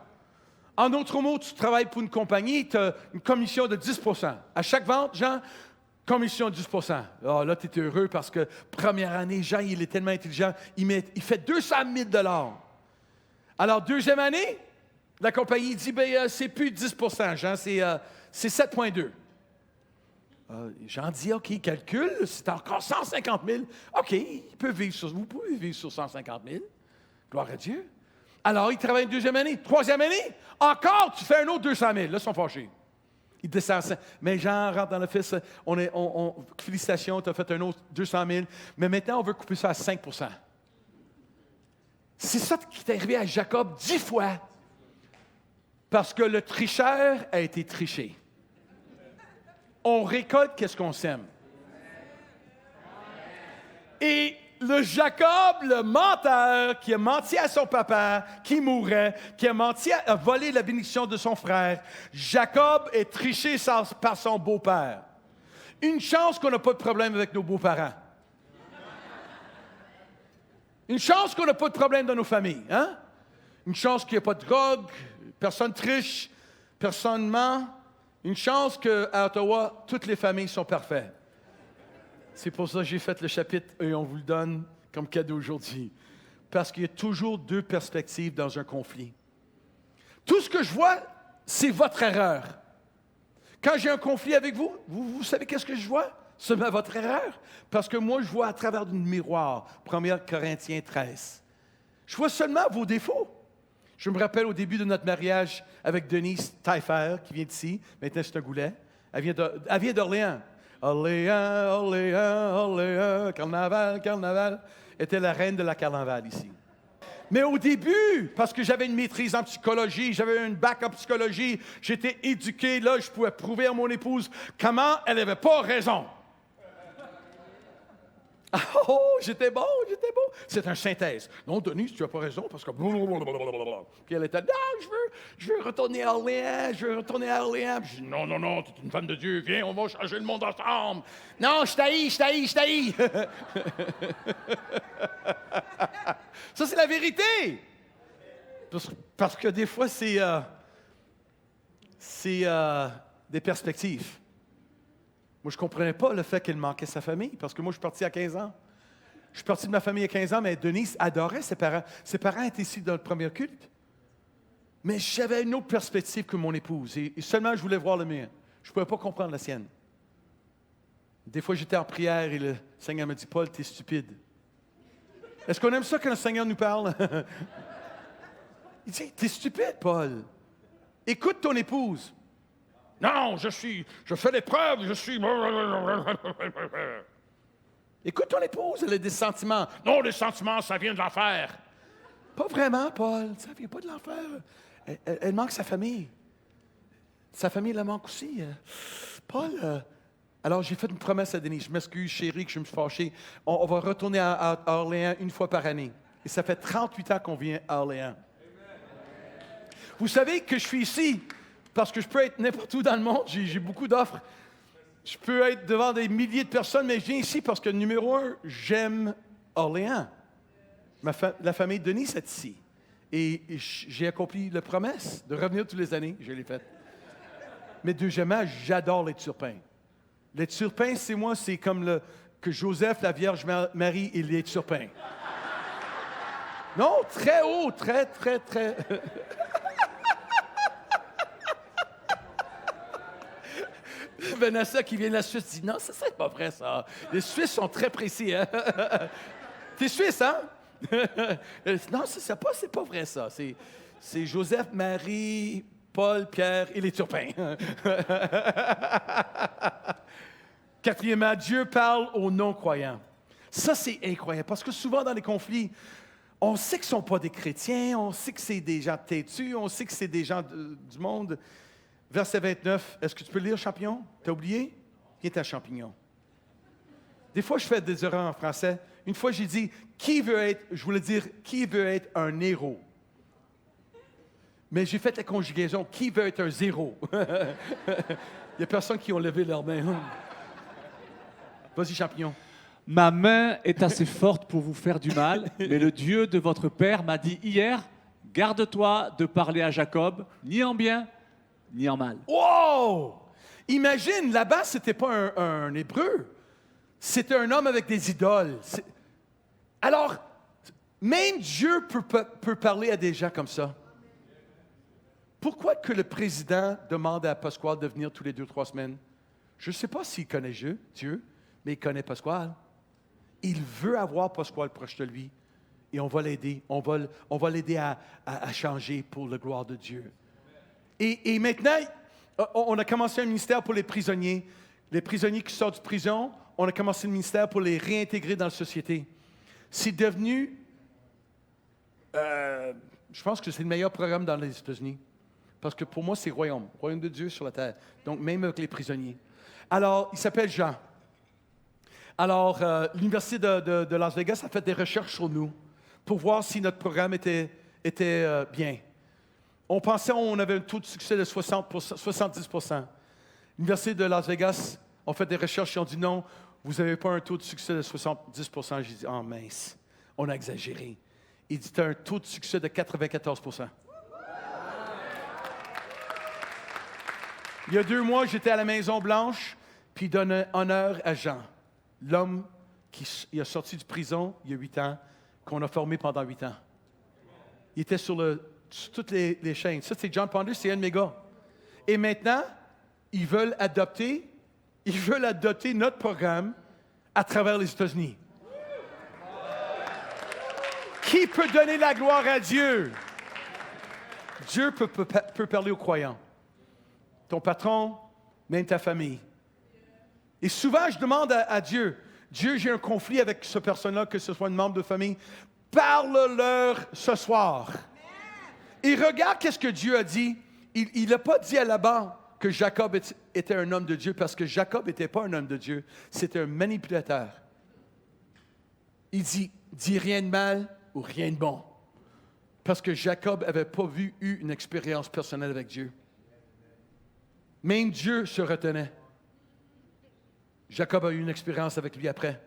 Speaker 2: En d'autres mots, tu travailles pour une compagnie, tu as une commission de 10 %. À chaque vente, Jean, commission de 10 %. Oh, là, tu es heureux parce que première année, Jean, il est tellement intelligent, il fait 200 000 $. Alors, deuxième année, la compagnie dit, c'est plus 10 % Jean, c'est 7,2. Jean dit, OK, calcule, c'est encore 150 000. OK, vous pouvez vivre sur 150 000. Gloire à Dieu. Alors, il travaille une deuxième année. Troisième année, encore, tu fais un autre 200 000. Là, ils sont fâchés. Ils descendent. Mais Jean rentre dans l'office. Félicitations, tu as fait un autre 200 000. Mais maintenant, on veut couper ça à 5 %. C'est ça qui est arrivé à Jacob 10 fois. Parce que le tricheur a été triché. On récolte qu'est-ce qu'on sème. Et le Jacob, le menteur, qui a menti à son papa, qui mourrait, qui a menti à voler la bénédiction de son frère, Jacob est triché par son beau-père. Une chance qu'on n'a pas de problème avec nos beaux-parents. Une chance qu'on n'a pas de problème dans nos familles. Hein? Une chance qu'il n'y a pas de drogue, personne triche, personne ment. Une chance qu'à Ottawa, toutes les familles sont parfaites. C'est pour ça que j'ai fait le chapitre et on vous le donne comme cadeau aujourd'hui. Parce qu'il y a toujours deux perspectives dans un conflit. Tout ce que je vois, c'est votre erreur. Quand j'ai un conflit avec vous, vous savez qu'est-ce que je vois? Seulement votre erreur. Parce que moi, je vois à travers un miroir. 1 Corinthiens 13. Je vois seulement vos défauts. Je me rappelle au début de notre mariage avec Denise Taillefer, qui vient d'ici. Maintenant, c'est un goulet. Elle vient d'Orléans. Orléans, Orléans, Orléans, carnaval, carnaval. Elle était la reine de la carnaval ici. Mais au début, parce que j'avais une maîtrise en psychologie, j'avais un bac en psychologie, j'étais éduqué, là, je pouvais prouver à mon épouse comment elle n'avait pas raison. Oh, j'étais bon. C'est une synthèse. Non, Denise, tu n'as pas raison parce que... Puis elle était, non, je veux retourner à Orléans, Puis je dis, non, tu es une femme de Dieu, viens, on va changer le monde ensemble. Non, je t'haïs. Ça, c'est la vérité. Parce que des fois, c'est des perspectives. Moi, je ne comprenais pas le fait qu'elle manquait sa famille, parce que moi, je suis parti à 15 ans. Je suis parti de ma famille à 15 ans, mais Denise adorait ses parents. Ses parents étaient ici dans le premier culte. Mais j'avais une autre perspective que mon épouse, et seulement je voulais voir le mien. Je ne pouvais pas comprendre la sienne. Des fois, j'étais en prière et le Seigneur me dit, Paul, tu es stupide. Est-ce qu'on aime ça quand le Seigneur nous parle? Il dit, tu es stupide, Paul. Écoute ton épouse. Non, je fais l'épreuve, je suis... Écoute ton épouse, elle a des sentiments. Non, les sentiments, ça vient de l'enfer. Pas vraiment, Paul, ça ne vient pas de l'enfer. Elle manque sa famille. Sa famille la manque aussi. Paul, alors j'ai fait une promesse à Denis. Je m'excuse, chérie, que je me suis fâché. On va retourner à Orléans une fois par année. Et ça fait 38 ans qu'on vient à Orléans. Vous savez que je suis ici parce que je peux être n'importe où dans le monde. J'ai beaucoup d'offres. Je peux être devant des milliers de personnes, mais je viens ici parce que, numéro un, j'aime Orléans. La famille de Denis est ici. Et j'ai accompli la promesse de revenir toutes les années. Je l'ai faite. Mais deuxièmement, j'adore les turpins. Les turpins, c'est comme que Joseph, la Vierge Marie et les turpins. Non, très haut, très... Vanessa qui vient de la Suisse dit, non, ça c'est pas vrai ça. Les Suisses sont très précis. Hein? T'es Suisse, hein? Non, c'est pas vrai ça. C'est Joseph, Marie, Paul, Pierre et les turpins. Quatrièmement, Dieu parle aux non-croyants. Ça, c'est incroyable parce que souvent dans les conflits, on sait qu'ils ne sont pas des chrétiens, on sait que c'est des gens têtus, on sait que c'est des gens du monde. Verset 29, est-ce que tu peux lire, champignon? T'as oublié? Qui est un champignon? Des fois, je fais des erreurs en français. Une fois, j'ai dit, qui veut être un héros? Mais j'ai fait la conjugaison, qui veut être un zéro? Il y a personne qui ont levé leur main. Vas-y, champignon.
Speaker 3: Ma main est assez forte pour vous faire du mal, mais le Dieu de votre père m'a dit hier, garde-toi de parler à Jacob, ni en bien, ni en mal.
Speaker 2: Wow! Imagine, là-bas, c'était pas un Hébreu. C'était un homme avec des idoles. Alors, même Dieu peut parler à des gens comme ça. Pourquoi que le président demande à Pasquale de venir tous les 2-3 semaines? Je ne sais pas s'il connaît Dieu, mais il connaît Pasquale. Il veut avoir Pasquale proche de lui. Et on va l'aider. On va l'aider à changer pour la gloire de Dieu. Et maintenant, on a commencé un ministère pour les prisonniers. Les prisonniers qui sortent de prison, on a commencé un ministère pour les réintégrer dans la société. C'est devenu, je pense que c'est le meilleur programme dans les États-Unis. Parce que pour moi, c'est royaume de Dieu sur la terre. Donc, même avec les prisonniers. Alors, il s'appelle Jean. Alors, l'Université de Las Vegas a fait des recherches sur nous pour voir si notre programme était bien. On pensait qu'on avait un taux de succès de 70%. L'Université de Las Vegas a fait des recherches et ont dit non, vous n'avez pas un taux de succès de 70%. J'ai dit, oh mince, on a exagéré. Il dit, tu as un taux de succès de 94%. Il y a 2 mois, j'étais à la Maison-Blanche, puis il donne honneur à Jean, l'homme qui est sorti de prison il y a 8 ans, qu'on a formé pendant 8 ans. Il était sur toutes les chaînes. Ça, c'est John Ponder, c'est un de mes gars. Et maintenant, ils veulent adopter notre programme à travers les États-Unis. Qui peut donner la gloire à Dieu? Dieu peut parler aux croyants. Ton patron, même ta famille. Et souvent, je demande à Dieu, j'ai un conflit avec ce personne-là, que ce soit un membre de famille, parle-leur ce soir. Et regarde qu'est-ce que Dieu a dit. Il n'a pas dit à Laban que Jacob était un homme de Dieu, parce que Jacob n'était pas un homme de Dieu, c'était un manipulateur. Il dit, dis rien de mal ou rien de bon. Parce que Jacob n'avait pas eu une expérience personnelle avec Dieu. Même Dieu se retenait. Jacob a eu une expérience avec lui après.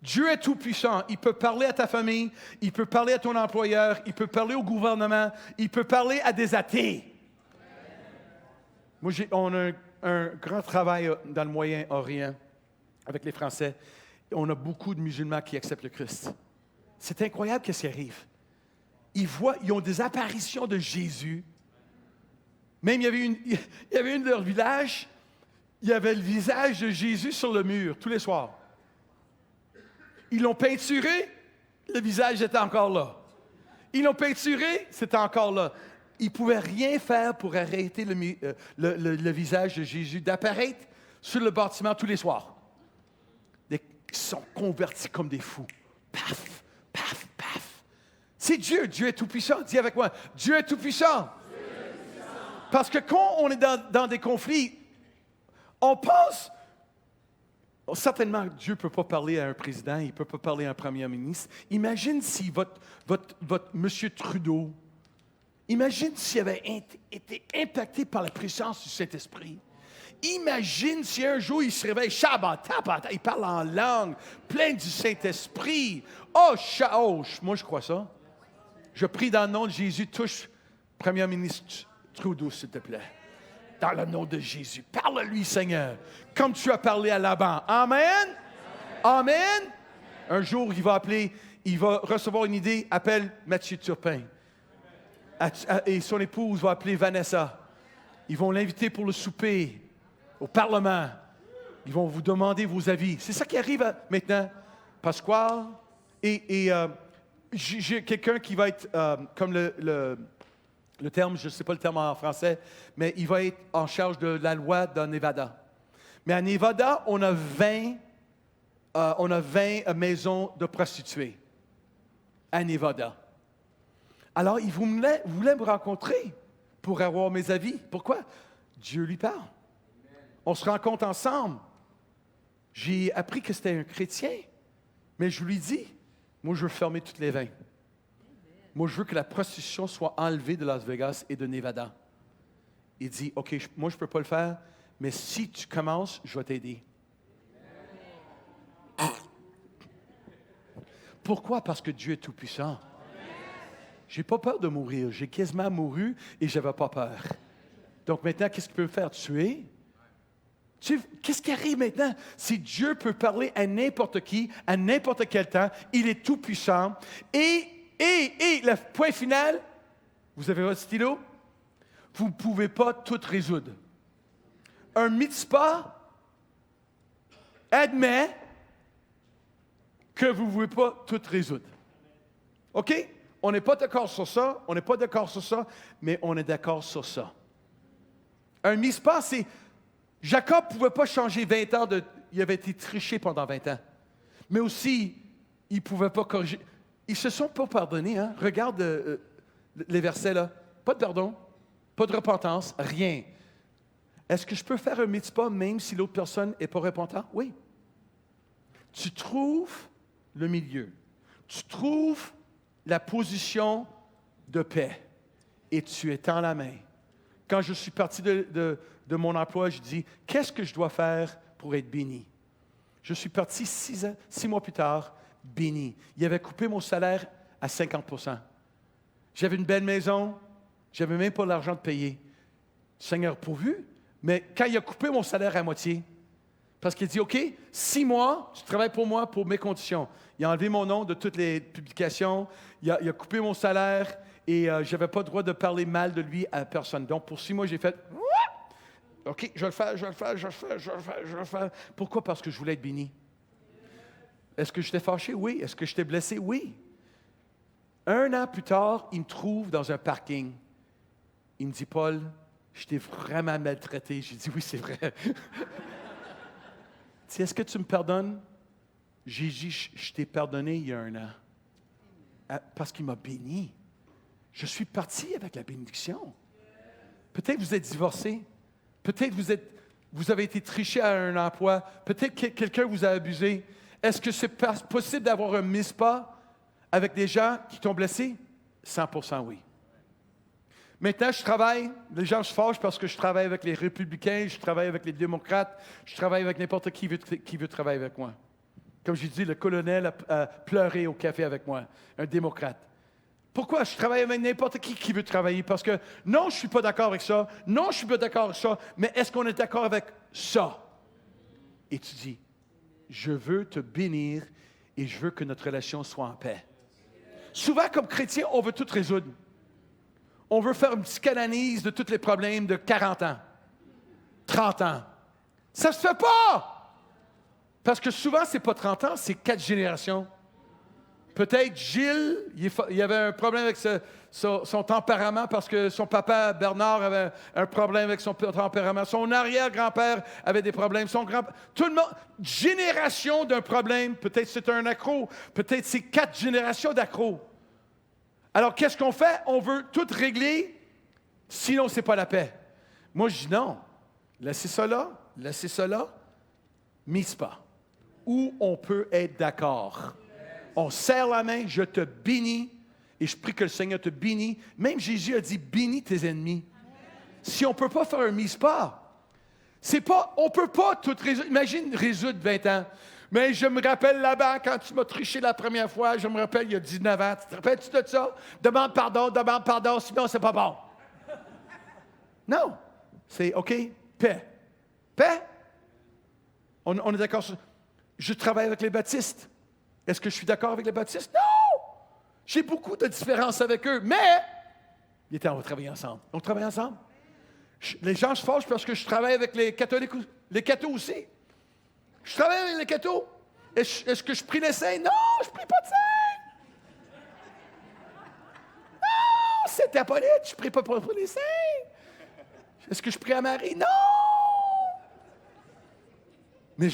Speaker 2: Dieu est tout-puissant. Il peut parler à ta famille, il peut parler à ton employeur, il peut parler au gouvernement, il peut parler à des athées. Moi, on a un grand travail dans le Moyen-Orient avec les Français. On a beaucoup de musulmans qui acceptent le Christ. C'est incroyable ce qui arrive. Ils ont des apparitions de Jésus. Même il y avait une de leur village, il y avait le visage de Jésus sur le mur tous les soirs. Ils l'ont peinturé, le visage était encore là. Ils l'ont peinturé, c'était encore là. Ils ne pouvaient rien faire pour arrêter le visage de Jésus d'apparaître sur le bâtiment tous les soirs. Ils sont convertis comme des fous. Paf, paf, paf. C'est Dieu. Dieu est tout-puissant. Dis avec moi, Dieu est tout-puissant. Parce que quand on est dans des conflits, on pense, certainement Dieu ne peut pas parler à un président, il ne peut pas parler à un premier ministre. Imagine si votre M. Trudeau, imagine s'il avait été impacté par la puissance du Saint-Esprit. Imagine si un jour il se réveille, Shabbat, il parle en langue, plein du Saint-Esprit. Moi je crois ça. Je prie dans le nom de Jésus, touche Premier ministre Trudeau, s'il te plaît. Dans le nom de Jésus. Parle-lui, Seigneur, comme tu as parlé à Laban. Amen. Amen. Un jour, il va recevoir une idée, appelle Mathieu Turpin. Et son épouse va appeler Vanessa. Ils vont l'inviter pour le souper au Parlement. Ils vont vous demander vos avis. C'est ça qui arrive maintenant. Pasquale et j'ai quelqu'un qui va être comme le terme, je ne sais pas le terme en français, mais il va être en charge de la loi dans Nevada. Mais à Nevada, on a 20 maisons de prostituées. À Nevada. Alors, il voulait me rencontrer pour avoir mes avis. Pourquoi? Dieu lui parle. On se rencontre ensemble. J'ai appris que c'était un chrétien, mais je lui dis, moi, je veux fermer toutes les 20. Moi, je veux que la prostitution soit enlevée de Las Vegas et de Nevada. Il dit, OK, moi, je ne peux pas le faire, mais si tu commences, je vais t'aider. Pourquoi? Parce que Dieu est tout-puissant. Je n'ai pas peur de mourir. J'ai quasiment mouru et je n'avais pas peur. Donc maintenant, qu'est-ce qu'il peut me faire? Tuer? Qu'est-ce qui arrive maintenant? Si Dieu peut parler à n'importe qui, à n'importe quel temps, il est tout-puissant. Et le point final, vous avez votre stylo? Vous ne pouvez pas tout résoudre. Un mitzvah admet que vous ne pouvez pas tout résoudre. OK? On n'est pas d'accord sur ça, on n'est pas d'accord sur ça, mais on est d'accord sur ça. Un mitzvah, c'est... Jacob ne pouvait pas changer 20 ans il avait été triché pendant 20 ans. Mais aussi, il ne pouvait pas corriger... Ils ne se sont pas pardonnés, hein? Regarde les versets là. Pas de pardon, pas de repentance, rien. Est-ce que je peux faire un mitzvah même si l'autre personne n'est pas repentant? Oui. Tu trouves le milieu. Tu trouves la position de paix. Et tu étends la main. Quand je suis parti de mon emploi, je dis, qu'est-ce que je dois faire pour être béni? Je suis parti 6 mois plus tard, béni. Il avait coupé mon salaire à 50%. J'avais une belle maison, je n'avais même pas l'argent de payer. Seigneur pourvu, mais quand il a coupé mon salaire à moitié, parce qu'il dit, OK, 6 mois, tu travailles pour moi, pour mes conditions. Il a enlevé mon nom de toutes les publications, il a coupé mon salaire et je n'avais pas le droit de parler mal de lui à personne. Donc, pour 6 mois, j'ai fait, OK, je vais le faire. Pourquoi? Parce que je voulais être béni. Est-ce que j'étais fâché? Oui. Est-ce que j'étais blessé? Oui. 1 an plus tard, il me trouve dans un parking. Il me dit, Paul, je t'ai vraiment maltraité. J'ai dit, oui, c'est vrai. Tu sais, est-ce que tu me pardonnes? J'ai dit, je t'ai pardonné il y a 1 an. Parce qu'il m'a béni. Je suis parti avec la bénédiction. Peut-être vous êtes divorcé. Peut-être vous avez été triché à un emploi. Peut-être que quelqu'un vous a abusé. Est-ce que c'est possible d'avoir un mispas avec des gens qui t'ont blessé? 100% oui. Maintenant, je travaille, les gens se fâchent parce que je travaille avec les républicains, je travaille avec les démocrates, je travaille avec n'importe qui veut travailler avec moi. Comme je dis, le colonel a pleuré au café avec moi, un démocrate. Pourquoi? Je travaille avec n'importe qui veut travailler. Parce que non, je ne suis pas d'accord avec ça. Non, je ne suis pas d'accord avec ça. Mais est-ce qu'on est d'accord avec ça? Et tu dis, je veux te bénir et je veux que notre relation soit en paix. Souvent, comme chrétien, on veut tout résoudre. On veut faire une psychanalyse de tous les problèmes de 40 ans, 30 ans. Ça ne se fait pas! Parce que souvent, ce n'est pas 30 ans, c'est 4 générations. Peut-être Gilles, il avait un problème avec son tempérament parce que son papa Bernard avait un problème avec son tempérament. Son arrière-grand-père avait des problèmes. Son grand, tout le monde, génération d'un problème. Peut-être c'est un accro. Peut-être c'est 4 générations d'accro. Alors qu'est-ce qu'on fait? On veut tout régler, sinon c'est pas la paix. Moi je dis non. Laissez ça là, mise pas. Où on peut être d'accord. On serre la main, je te bénis, et je prie que le Seigneur te bénisse. Même Jésus a dit, bénis tes ennemis. Si on ne peut pas faire un mise-pas, on ne peut pas tout résoudre. Imagine résoudre 20 ans. Mais je me rappelle là-bas, quand tu m'as triché la première fois, je me rappelle il y a 19 ans. Tu te rappelles-tu de ça? Demande pardon, sinon c'est pas bon. Non. C'est OK, paix. Paix? On est d'accord sur... Je travaille avec les baptistes. Est-ce que je suis d'accord avec les baptistes? Non! J'ai beaucoup de différences avec eux, mais on va travailler ensemble. On travaille ensemble. Les gens se fâchent parce que je travaille avec les catholiques, les cathos aussi. Je travaille avec les cathos. Est-ce que je prie les saints? Non, je ne prie pas de saints. Non, c'est Hippolyte, je ne prie pas pour les saints. Est-ce que je prie à Marie? Non! Mais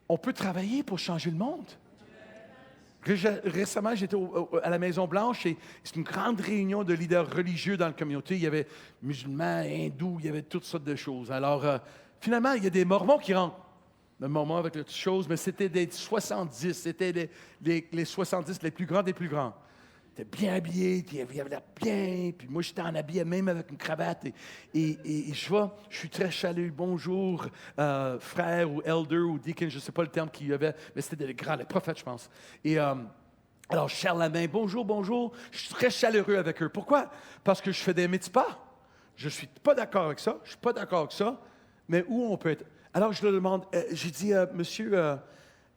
Speaker 2: on peut travailler pour changer le monde. Récemment, j'étais à la Maison-Blanche et c'est une grande réunion de leaders religieux dans la communauté. Il y avait musulmans, hindous, il y avait toutes sortes de choses. Alors, finalement, il y a des Mormons qui rentrent. Le Mormon avec les choses, mais c'était des 70. C'était les 70 les plus grands des plus grands. Ils étaient bien habillés, ils avaient l'air bien. Puis moi, j'étais en habillé même avec une cravate. Et je suis très chaleureux. Bonjour, frère ou elder ou deacon, je ne sais pas le terme qu'il y avait, mais c'était des grands, les prophètes, je pense. Et alors, je serre la main. Bonjour. Je suis très chaleureux avec eux. Pourquoi? Parce que je fais des mitzvahs. Je ne suis pas d'accord avec ça. Je ne suis pas d'accord avec ça. Mais où on peut être? Alors, je le demande. J'ai dit, monsieur...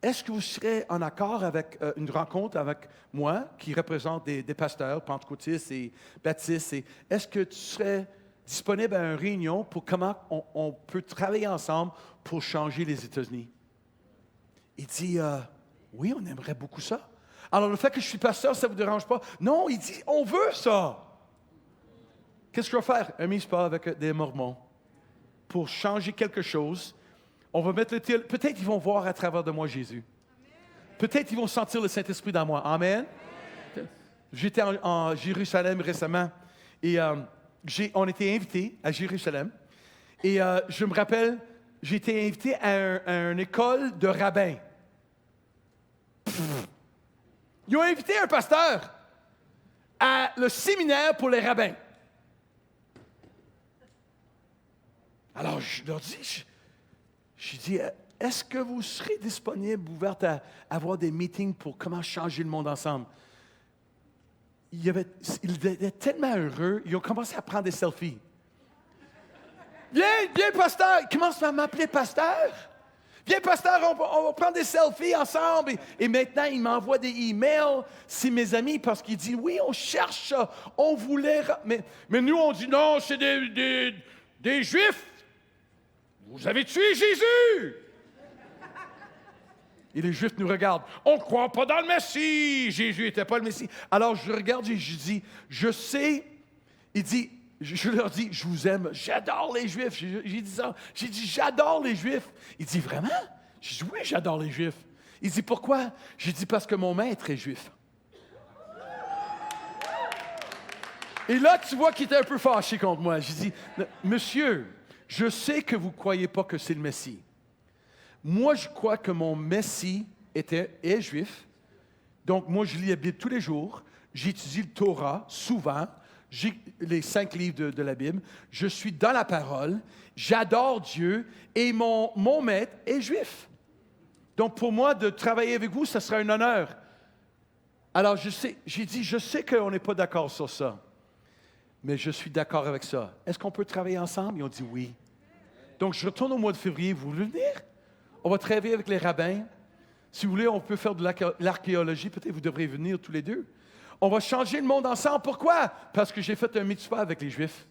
Speaker 2: est-ce que vous serez en accord avec une rencontre avec moi, qui représente des pasteurs pentecôtistes et baptistes? Est-ce que tu serais disponible à une réunion pour comment on peut travailler ensemble pour changer les États-Unis? Il dit, oui, on aimerait beaucoup ça. Alors, le fait que je suis pasteur, ça ne vous dérange pas? Non, il dit, on veut ça. Qu'est-ce que je vais faire? Un mise-pas avec des Mormons pour changer quelque chose. On va mettre peut-être ils vont voir à travers de moi Jésus. Peut-être ils vont sentir le Saint-Esprit dans moi. Amen. J'étais en Jérusalem récemment et on était invités à Jérusalem. Et je me rappelle, j'ai été invité à une école de rabbins. Ils ont invité un pasteur à le séminaire pour les rabbins. Alors, je leur dis... J'ai dit, est-ce que vous serez disponible, ouverte à avoir des meetings pour comment changer le monde ensemble? Ils étaient tellement heureux, ils ont commencé à prendre des selfies. Viens, pasteur! Ils commencent à m'appeler pasteur. Viens, pasteur, on va prendre des selfies ensemble. Et maintenant, ils m'envoient des emails, c'est mes amis, parce qu'ils disent, oui, on cherche ça, on voulait... Mais nous, on dit, non, c'est des Juifs. Vous avez tué Jésus! Et les Juifs nous regardent. On ne croit pas dans le Messie. Jésus n'était pas le Messie. Alors je regarde et je dis, je sais. Il dit, je leur dis, je vous aime. J'adore les Juifs. J'ai dit ça. J'ai dit, j'adore les Juifs. Il dit, vraiment? J'ai dit, oui, j'adore les Juifs. Il dit, pourquoi? J'ai dit, parce que mon maître est juif. Et là, tu vois qu'il était un peu fâché contre moi. J'ai dit, monsieur... Je sais que vous ne croyez pas que c'est le Messie. Moi, je crois que mon Messie est juif. Donc, moi, je lis la Bible tous les jours. J'étudie le Torah souvent. J'ai les 5 livres de la Bible. Je suis dans la parole. J'adore Dieu. Et mon maître est juif. Donc, pour moi, de travailler avec vous, ce sera un honneur. Alors, j'ai dit, je sais qu'on n'est pas d'accord sur ça, mais je suis d'accord avec ça. Est-ce qu'on peut travailler ensemble? Ils ont dit oui. Donc, je retourne au mois de février. Vous voulez venir? On va travailler avec les rabbins. Si vous voulez, on peut faire de l'archéologie. Peut-être vous devrez venir tous les deux. On va changer le monde ensemble. Pourquoi? Parce que j'ai fait un mitzvah avec les Juifs.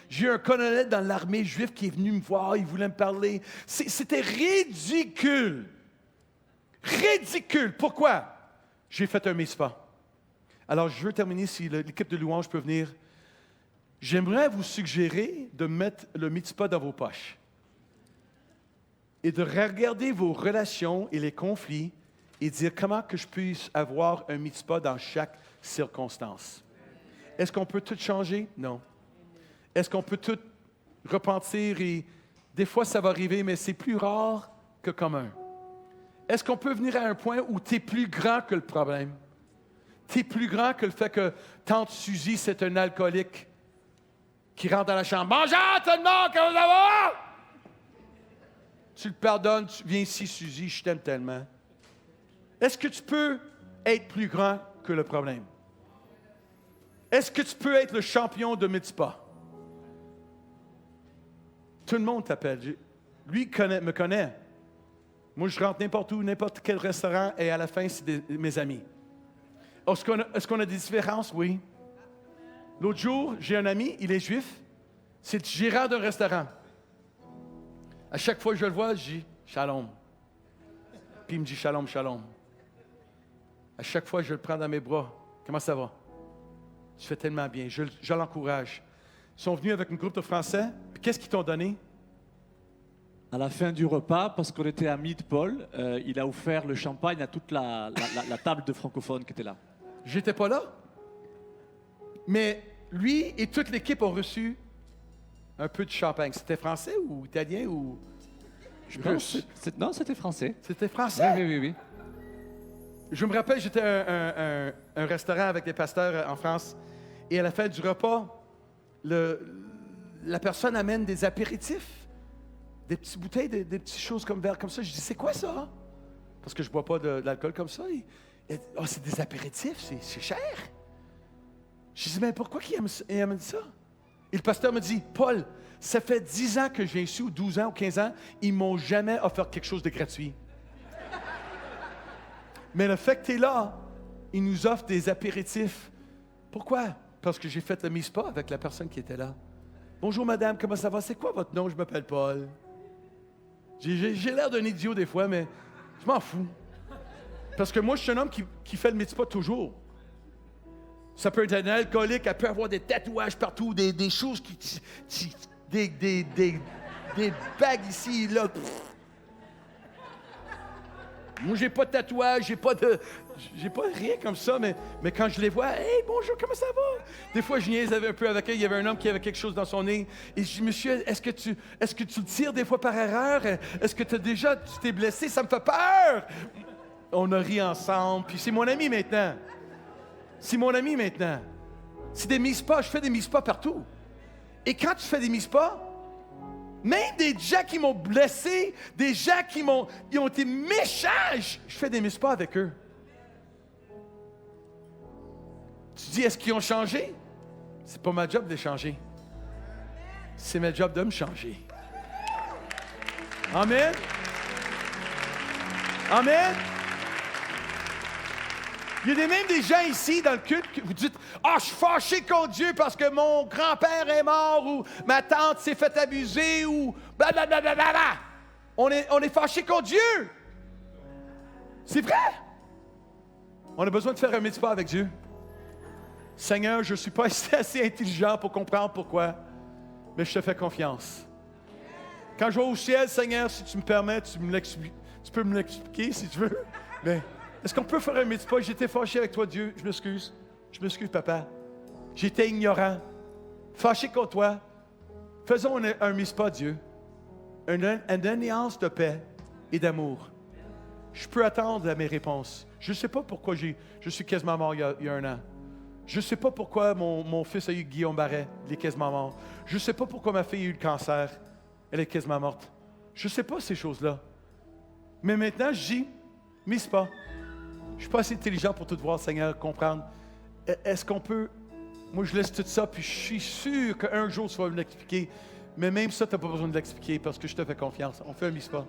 Speaker 2: J'ai eu un colonel dans l'armée juive qui est venu me voir. Il voulait me parler. C'était ridicule. Ridicule. Pourquoi? J'ai fait un mitzvah. Alors, je veux terminer, si l'équipe de louange peut venir. J'aimerais vous suggérer de mettre le mitzvah dans vos poches et de regarder vos relations et les conflits et dire comment que je puisse avoir un mitzvah dans chaque circonstance. Est-ce qu'on peut tout changer? Non. Est-ce qu'on peut tout repentir? Et des fois, ça va arriver, mais c'est plus rare que commun. Est-ce qu'on peut venir à un point où tu es plus grand que le problème? Tu es plus grand que le fait que tante Suzy, c'est un alcoolique qui rentre dans la chambre. « Bonjour tout le monde, comment ça va? » Tu le pardonnes, tu viens ici, Suzy, je t'aime tellement. Est-ce que tu peux être plus grand que le problème? Est-ce que tu peux être le champion de mitzvah? Tout le monde t'appelle. Lui me connaît. Moi, je rentre n'importe où, n'importe quel restaurant, et à la fin, c'est mes amis. Est-ce qu'on a des différences? Oui. L'autre jour, j'ai un ami, il est juif, c'est le gérant d'un restaurant. À chaque fois que je le vois, je dis « Shalom ». Puis il me dit « Shalom, shalom ». À chaque fois, je le prends dans mes bras. « Comment ça va? » Tu fais tellement bien. Je l'encourage. Ils sont venus avec un groupe de Français. Puis qu'est-ce qu'ils t'ont donné?
Speaker 3: À la fin du repas, parce qu'on était amis de Paul, il a offert le champagne à toute la table de francophones qui était là.
Speaker 2: J'étais pas là. Mais lui et toute l'équipe ont reçu un peu de champagne. C'était français ou italien ou russe?
Speaker 3: Non, c'était français.
Speaker 2: C'était français?
Speaker 3: Oui.
Speaker 2: Je me rappelle, j'étais à un restaurant avec des pasteurs en France. Et à la fin du repas, la personne amène des apéritifs. Des petites bouteilles, des petites choses comme verre comme ça. Je dis, c'est quoi ça? Parce que je ne bois pas de l'alcool comme ça. Oh, c'est des apéritifs, c'est cher. Je dis, mais pourquoi il amène ça? Et le pasteur me dit, Paul, ça fait 10 ans que je viens ici, ou 12 ans, ou 15 ans, ils ne m'ont jamais offert quelque chose de gratuit. Mais le fait que tu es là, ils nous offrent des apéritifs. Pourquoi? Parce que j'ai fait le mitzvah avec la personne qui était là. Bonjour madame, comment ça va? C'est quoi votre nom? Je m'appelle Paul. J'ai l'air d'un idiot des fois, mais je m'en fous. Parce que moi, je suis un homme qui fait le mitzvah toujours. Ça peut être un alcoolique, elle peut avoir des tatouages partout, des choses des bagues ici, là. Moi, j'ai pas de tatouage, j'ai pas rien comme ça, mais quand je les vois, « Hey, bonjour, comment ça va? » Des fois, je niaise un peu avec eux. Il y avait un homme qui avait quelque chose dans son nez. Et je dis, « Monsieur, est-ce que tu le tires des fois par erreur? Est-ce que tu t'es blessé? Ça me fait peur! » On a ri ensemble, puis c'est mon ami maintenant. C'est mon ami maintenant. C'est des mitzvahs, je fais des mitzvahs partout. Et quand tu fais des mitzvahs, même des gens qui m'ont blessé, des gens qui ont été méchants, je fais des mitzvahs avec eux. Tu dis, est-ce qu'ils ont changé? C'est pas ma job de les changer. C'est ma job de me changer. Amen. Amen. Il y a même des gens ici dans le culte que vous dites « Ah, je suis fâché contre Dieu parce que mon grand-père est mort ou ma tante s'est fait abuser ou blablabla. » On est fâché contre Dieu. C'est vrai. On a besoin de faire un mitzvah avec Dieu. Seigneur, je ne suis pas assez intelligent pour comprendre pourquoi, mais je te fais confiance. Quand je vais au ciel, Seigneur, si tu me permets, tu peux me l'expliquer si tu veux, mais... Est-ce qu'on peut faire un mitzvah? J'étais fâché avec toi, Dieu. Je m'excuse. Je m'excuse, papa. J'étais ignorant. Fâché contre toi. Faisons un mitzvah, Dieu. Une alliance de paix et d'amour. Je peux attendre mes réponses. Je ne sais pas pourquoi je suis quasiment mort il y a 1 an. Je ne sais pas pourquoi mon fils a eu Guillaume Barret. Il est quasiment mort. Je ne sais pas pourquoi ma fille a eu le cancer. Elle est quasiment morte. Je ne sais pas ces choses-là. Mais maintenant, je dis, mitzvah. Je ne suis pas assez intelligent pour tout voir, Seigneur, comprendre. Est-ce qu'on peut... Moi, je laisse tout ça, puis je suis sûr qu'un jour, tu vas me l'expliquer. Mais même ça, tu n'as pas besoin de l'expliquer parce que je te fais confiance. On fait un mispa.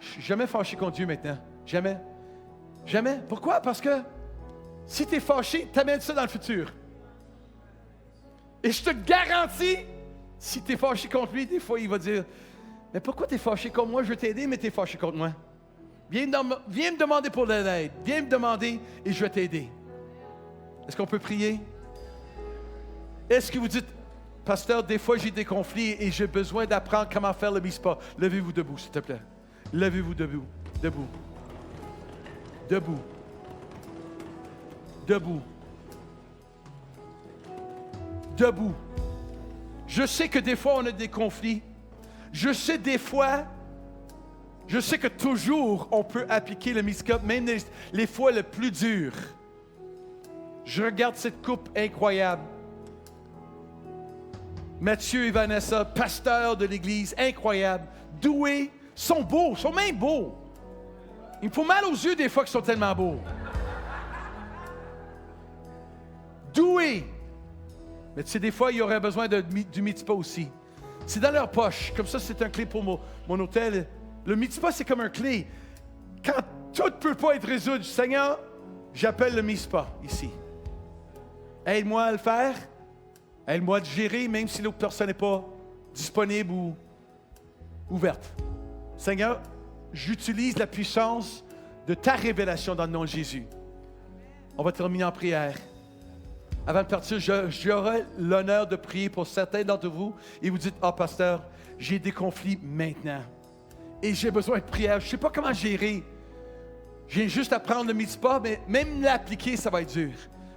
Speaker 2: Je ne suis jamais fâché contre Dieu maintenant. Jamais. Jamais. Pourquoi? Parce que si tu es fâché, tu amènes ça dans le futur. Et je te garantis, si tu es fâché contre lui, des fois, il va dire, mais pourquoi tu es fâché contre moi? Je veux t'aider, mais tu es fâché contre moi. Viens me demander pour de l'aide. Viens me demander et je vais t'aider. Est-ce qu'on peut prier? Est-ce que vous dites, pasteur, des fois j'ai des conflits et j'ai besoin d'apprendre comment faire le mispa. Levez-vous debout, s'il te plaît. Levez-vous debout. Debout. Debout. Debout. Debout. Je sais que des fois on a des conflits. Je sais que toujours on peut appliquer le mispa, même les fois les plus dures. Je regarde cette couple incroyable. Mathieu et Vanessa, pasteurs de l'Église, incroyables, doués, sont beaux, sont même beaux. Il me faut mal aux yeux des fois qu'ils sont tellement beaux. Doués. Mais tu sais, des fois, il y aurait besoin du mitzvah aussi. C'est dans leur poche. Comme ça, c'est un clé pour mon hôtel. Le mitzvah, c'est comme un clé. Quand tout ne peut pas être résolu, Seigneur, j'appelle le mitzvah ici. Aide-moi à le faire. Aide-moi à le gérer, même si l'autre personne n'est pas disponible ou ouverte. Seigneur, j'utilise la puissance de ta révélation dans le nom de Jésus. On va terminer en prière. Avant de partir, j'aurai l'honneur de prier pour certains d'entre vous et vous dites, ah, pasteur, j'ai des conflits maintenant et j'ai besoin de prière. Je ne sais pas comment gérer. J'ai juste à prendre le mitzvah, mais même l'appliquer, ça va être dur.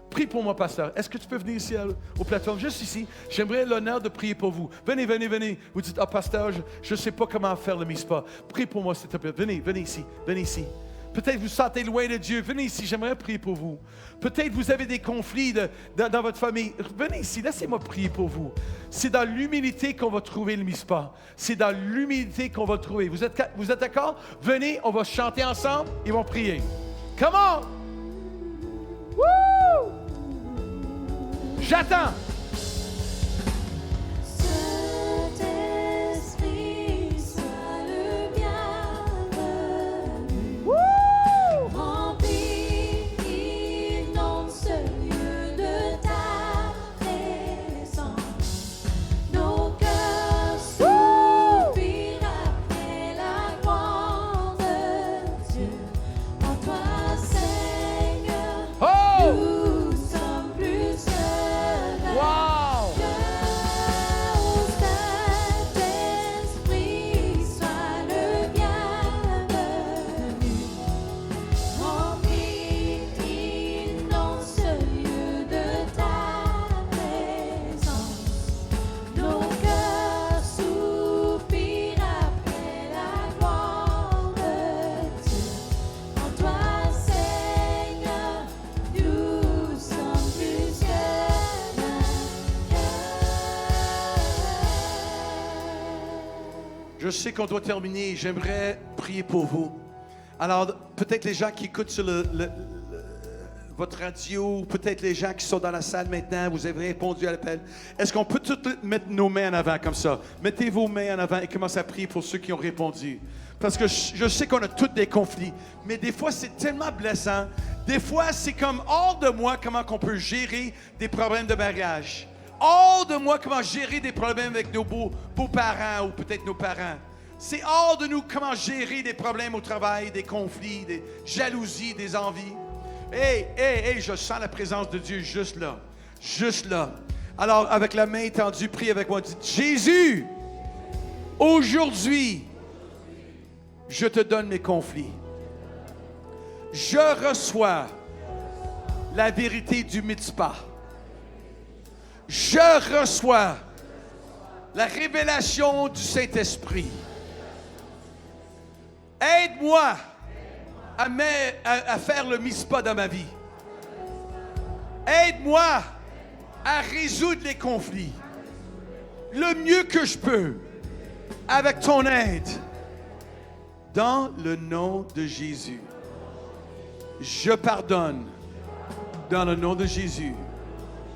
Speaker 2: Prie pour moi, pasteur. Est-ce que tu peux venir ici aux plateformes, juste ici? J'aimerais l'honneur de prier pour vous. Venez, venez, venez. Vous dites, ah, pasteur, je ne sais pas comment faire le mitzvah. Prie pour moi, s'il te plaît. Venez, venez ici. Venez ici. Peut-être vous sentez loin de Dieu. Venez ici, j'aimerais prier pour vous. Peut-être vous avez des conflits dans votre famille. Venez ici, laissez-moi prier pour vous. C'est dans l'humilité qu'on va trouver le mitzvah. C'est dans l'humilité qu'on va le trouver. Vous êtes d'accord? Venez, on va chanter ensemble et on va prier. Come on! Woo! J'attends.
Speaker 8: Saint-Esprit, sois le bienvenu. Remplis, inonde ce lieu de ta présence. Nos cœurs soupirent après la gloire de Dieu. En toi, Seigneur, nous sommes plus que
Speaker 2: Wow!
Speaker 8: Saint-Esprit, sois le bienvenu. Remplis, inonde ce lieu de ta présence. Nos cœurs soupirent après la gloire de Dieu. En toi, Seigneur, nous sommes plus que
Speaker 2: Je sais qu'on doit terminer. J'aimerais prier pour vous. Alors, peut-être les gens qui écoutent sur votre radio, peut-être les gens qui sont dans la salle maintenant, vous avez répondu à l'appel. Est-ce qu'on peut tous mettre nos mains en avant comme ça? Mettez vos mains en avant et commencez à prier pour ceux qui ont répondu. Parce que je sais qu'on a tous des conflits, mais des fois, c'est tellement blessant. Des fois, c'est comme hors de moi comment on peut gérer des problèmes de mariage. Hors de moi comment gérer des problèmes avec nos beaux-parents ou peut-être nos parents. C'est hors de nous comment gérer des problèmes au travail, des conflits, des jalousies, des envies. Hey, je sens la présence de Dieu juste là. Juste là. Alors, avec la main tendue, prie avec moi. Dites, Jésus, aujourd'hui, je te donne mes conflits. Je reçois la vérité du mitzvah. Je reçois la révélation du Saint-Esprit. Aide-moi à faire le mitzvah dans ma vie. Aide-moi à résoudre les conflits le mieux que je peux avec ton aide. Dans le nom de Jésus. Je pardonne dans le nom de Jésus.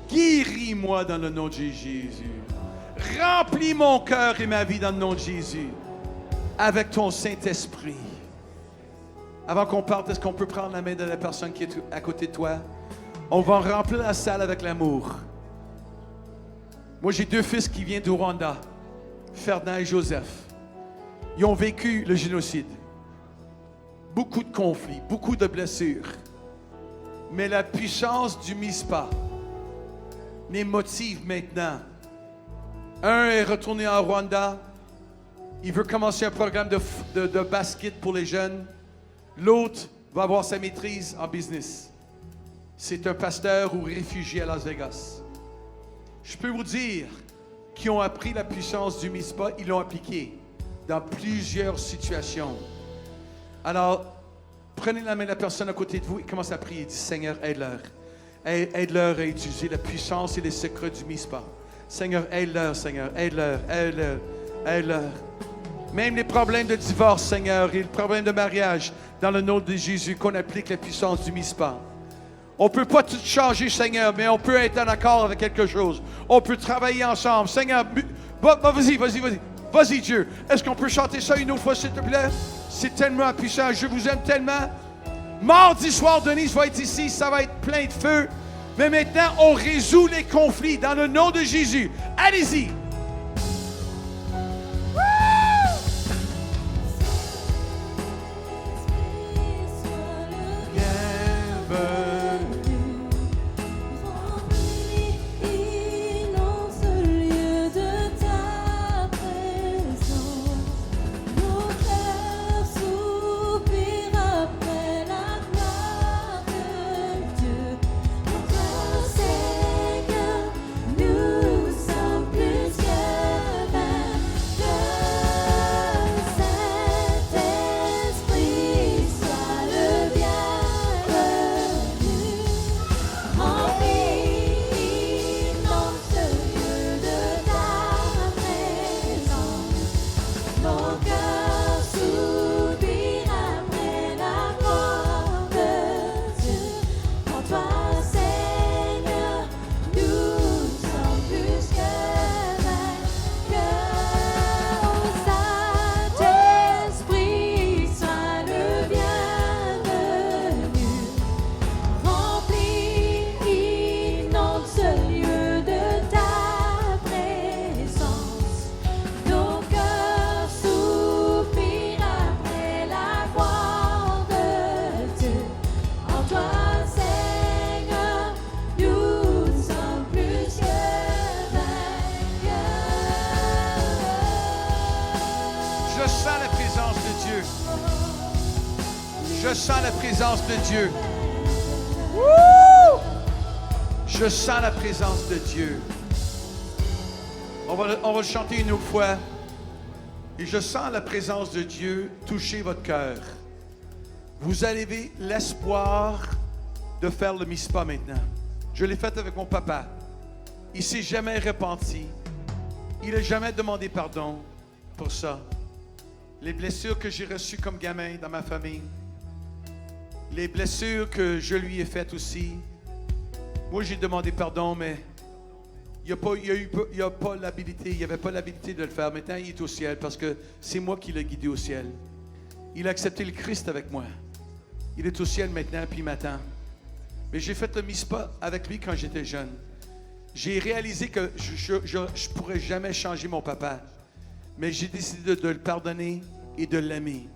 Speaker 2: Guéris-moi dans le nom de Jésus. Remplis mon cœur et ma vie dans le nom de Jésus avec ton Saint-Esprit. Avant qu'on parte, est-ce qu'on peut prendre la main de la personne qui est à côté de toi? On va remplir la salle avec l'amour. Moi, j'ai 2 fils qui viennent du Rwanda, Ferdinand et Joseph. Ils ont vécu le génocide. Beaucoup de conflits, beaucoup de blessures. Mais la puissance du MISPA les motive maintenant. Un est retourné en Rwanda. Il veut commencer un programme de basket pour les jeunes. L'autre va avoir sa maîtrise en business. C'est un pasteur ou réfugié à Las Vegas. Je peux vous dire qu'ils ont appris la puissance du MISPA, ils l'ont appliqué dans plusieurs situations. Alors, prenez la main de la personne à côté de vous et commencez à prier. Dites, Seigneur, aide-leur. Aide-leur à utiliser la puissance et les secrets du MISPA. Seigneur, aide-leur, Seigneur, aide-leur, aide-leur, aide-leur. Même les problèmes de divorce, Seigneur, et les problèmes de mariage, dans le nom de Jésus, qu'on applique la puissance du MISPA. On ne peut pas tout changer, Seigneur, mais on peut être en accord avec quelque chose. On peut travailler ensemble. Seigneur, vas-y. Vas-y, Dieu. Est-ce qu'on peut chanter ça une autre fois, s'il te plaît? C'est tellement puissant. Je vous aime tellement. Mardi soir, Denise va être ici. Ça va être plein de feu. Mais maintenant, on résout les conflits dans le nom de Jésus. Allez-y. Je sens la présence de Dieu. Je sens la présence de Dieu. On va le chanter une autre fois. Et je sens la présence de Dieu toucher votre cœur. Vous avez l'espoir de faire le MISPA maintenant. Je l'ai fait avec mon papa. Il ne s'est jamais repenti. Il n'a jamais demandé pardon pour ça. Les blessures que j'ai reçues comme gamin dans ma famille, les blessures que je lui ai faites aussi. Moi, j'ai demandé pardon, mais il n'y a pas l'habilité, il n'y avait pas l'habilité de le faire. Maintenant, il est au ciel parce que c'est moi qui l'ai guidé au ciel. Il a accepté le Christ avec moi. Il est au ciel maintenant, puis il m'attend. Mais j'ai fait le MISPA avec lui quand j'étais jeune. J'ai réalisé que je ne pourrais jamais changer mon papa. Mais j'ai décidé de le pardonner et de l'aimer.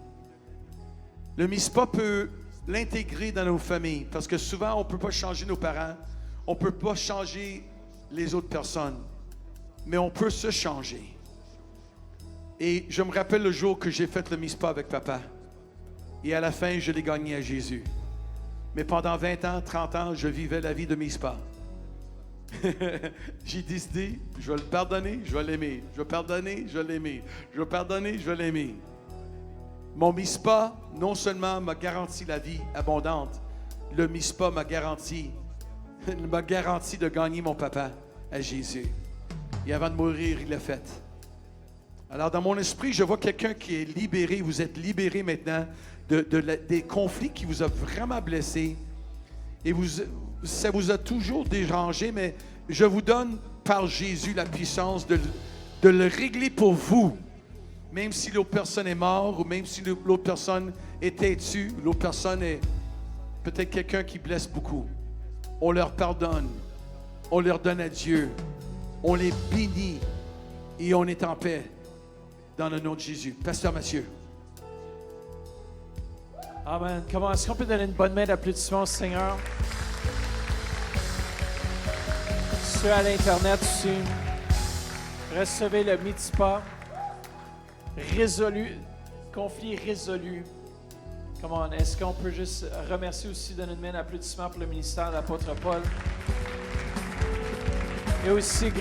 Speaker 2: Le MISPA peut l'intégrer dans nos familles, parce que souvent, on ne peut pas changer nos parents, on ne peut pas changer les autres personnes, mais on peut se changer. Et je me rappelle le jour que j'ai fait le MISPA avec papa, et à la fin, je l'ai gagné à Jésus. Mais pendant 20 ans, 30 ans, je vivais la vie de MISPA. J'ai décidé, je vais le pardonner, je vais l'aimer. Je vais pardonner, je vais l'aimer. Je vais pardonner, je vais l'aimer. Mon MISPA, non seulement m'a garanti la vie abondante, le MISPA m'a garanti de gagner mon papa à Jésus. Et avant de mourir, il l'a fait. Alors, dans mon esprit, je vois quelqu'un qui est libéré. Vous êtes libéré maintenant des conflits qui vous ont vraiment blessé. Et ça vous a toujours dérangé, mais je vous donne par Jésus la puissance de le régler pour vous. Même si l'autre personne est morte, ou même si l'autre personne est têtue, l'autre personne est peut-être quelqu'un qui blesse beaucoup. On leur pardonne, on leur donne à Dieu, on les bénit et on est en paix dans le nom de Jésus. Pasteur Mathieu.
Speaker 1: Amen. Comment est-ce qu'on peut donner une bonne main d'applaudissement au Seigneur? Ceux à l'Internet aussi, recevez le Mitipa. Résolu, conflit résolu. Comment est-ce qu'on peut juste remercier aussi, donner une main d'applaudissement pour le ministère de l'apôtre Paul. Et aussi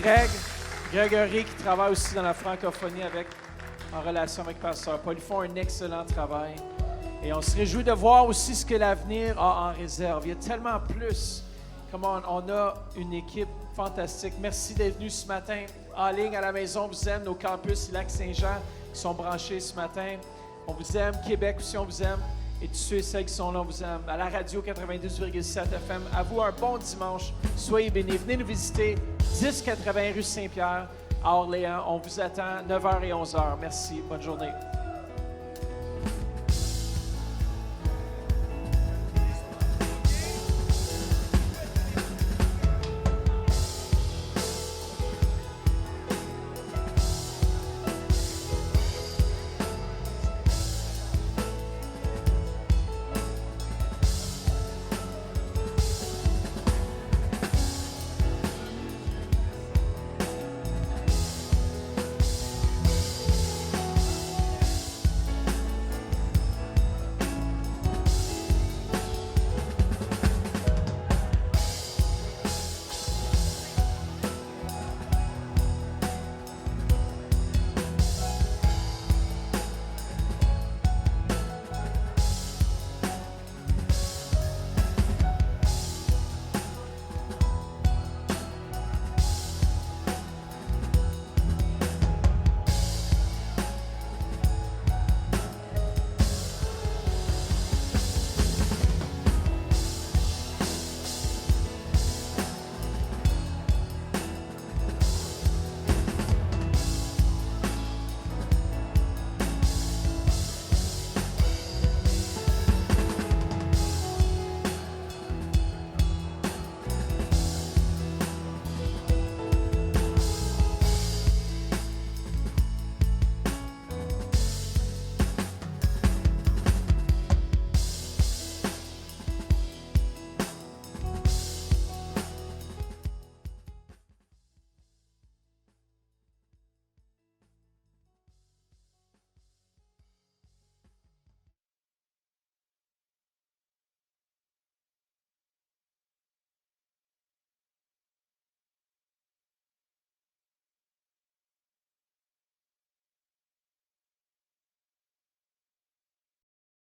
Speaker 1: Grégory qui travaille aussi dans la francophonie en relation avec Pasteur Paul. Ils font un excellent travail. Et on se réjouit de voir aussi ce que l'avenir a en réserve. Il y a tellement plus. Comment on a une équipe fantastique. Merci d'être venu ce matin. En ligne, à la maison, on vous aime. Nos campus, Lac-Saint-Jean, qui sont branchés ce matin. On vous aime. Québec aussi, on vous aime. Et tous ceux et celles qui sont là, on vous aime. À la radio 92,7 FM. À vous, un bon dimanche. Soyez bénis. Venez nous visiter. 1080 rue Saint-Pierre, à Orléans. On vous attend 9h et 11h. Merci. Bonne journée.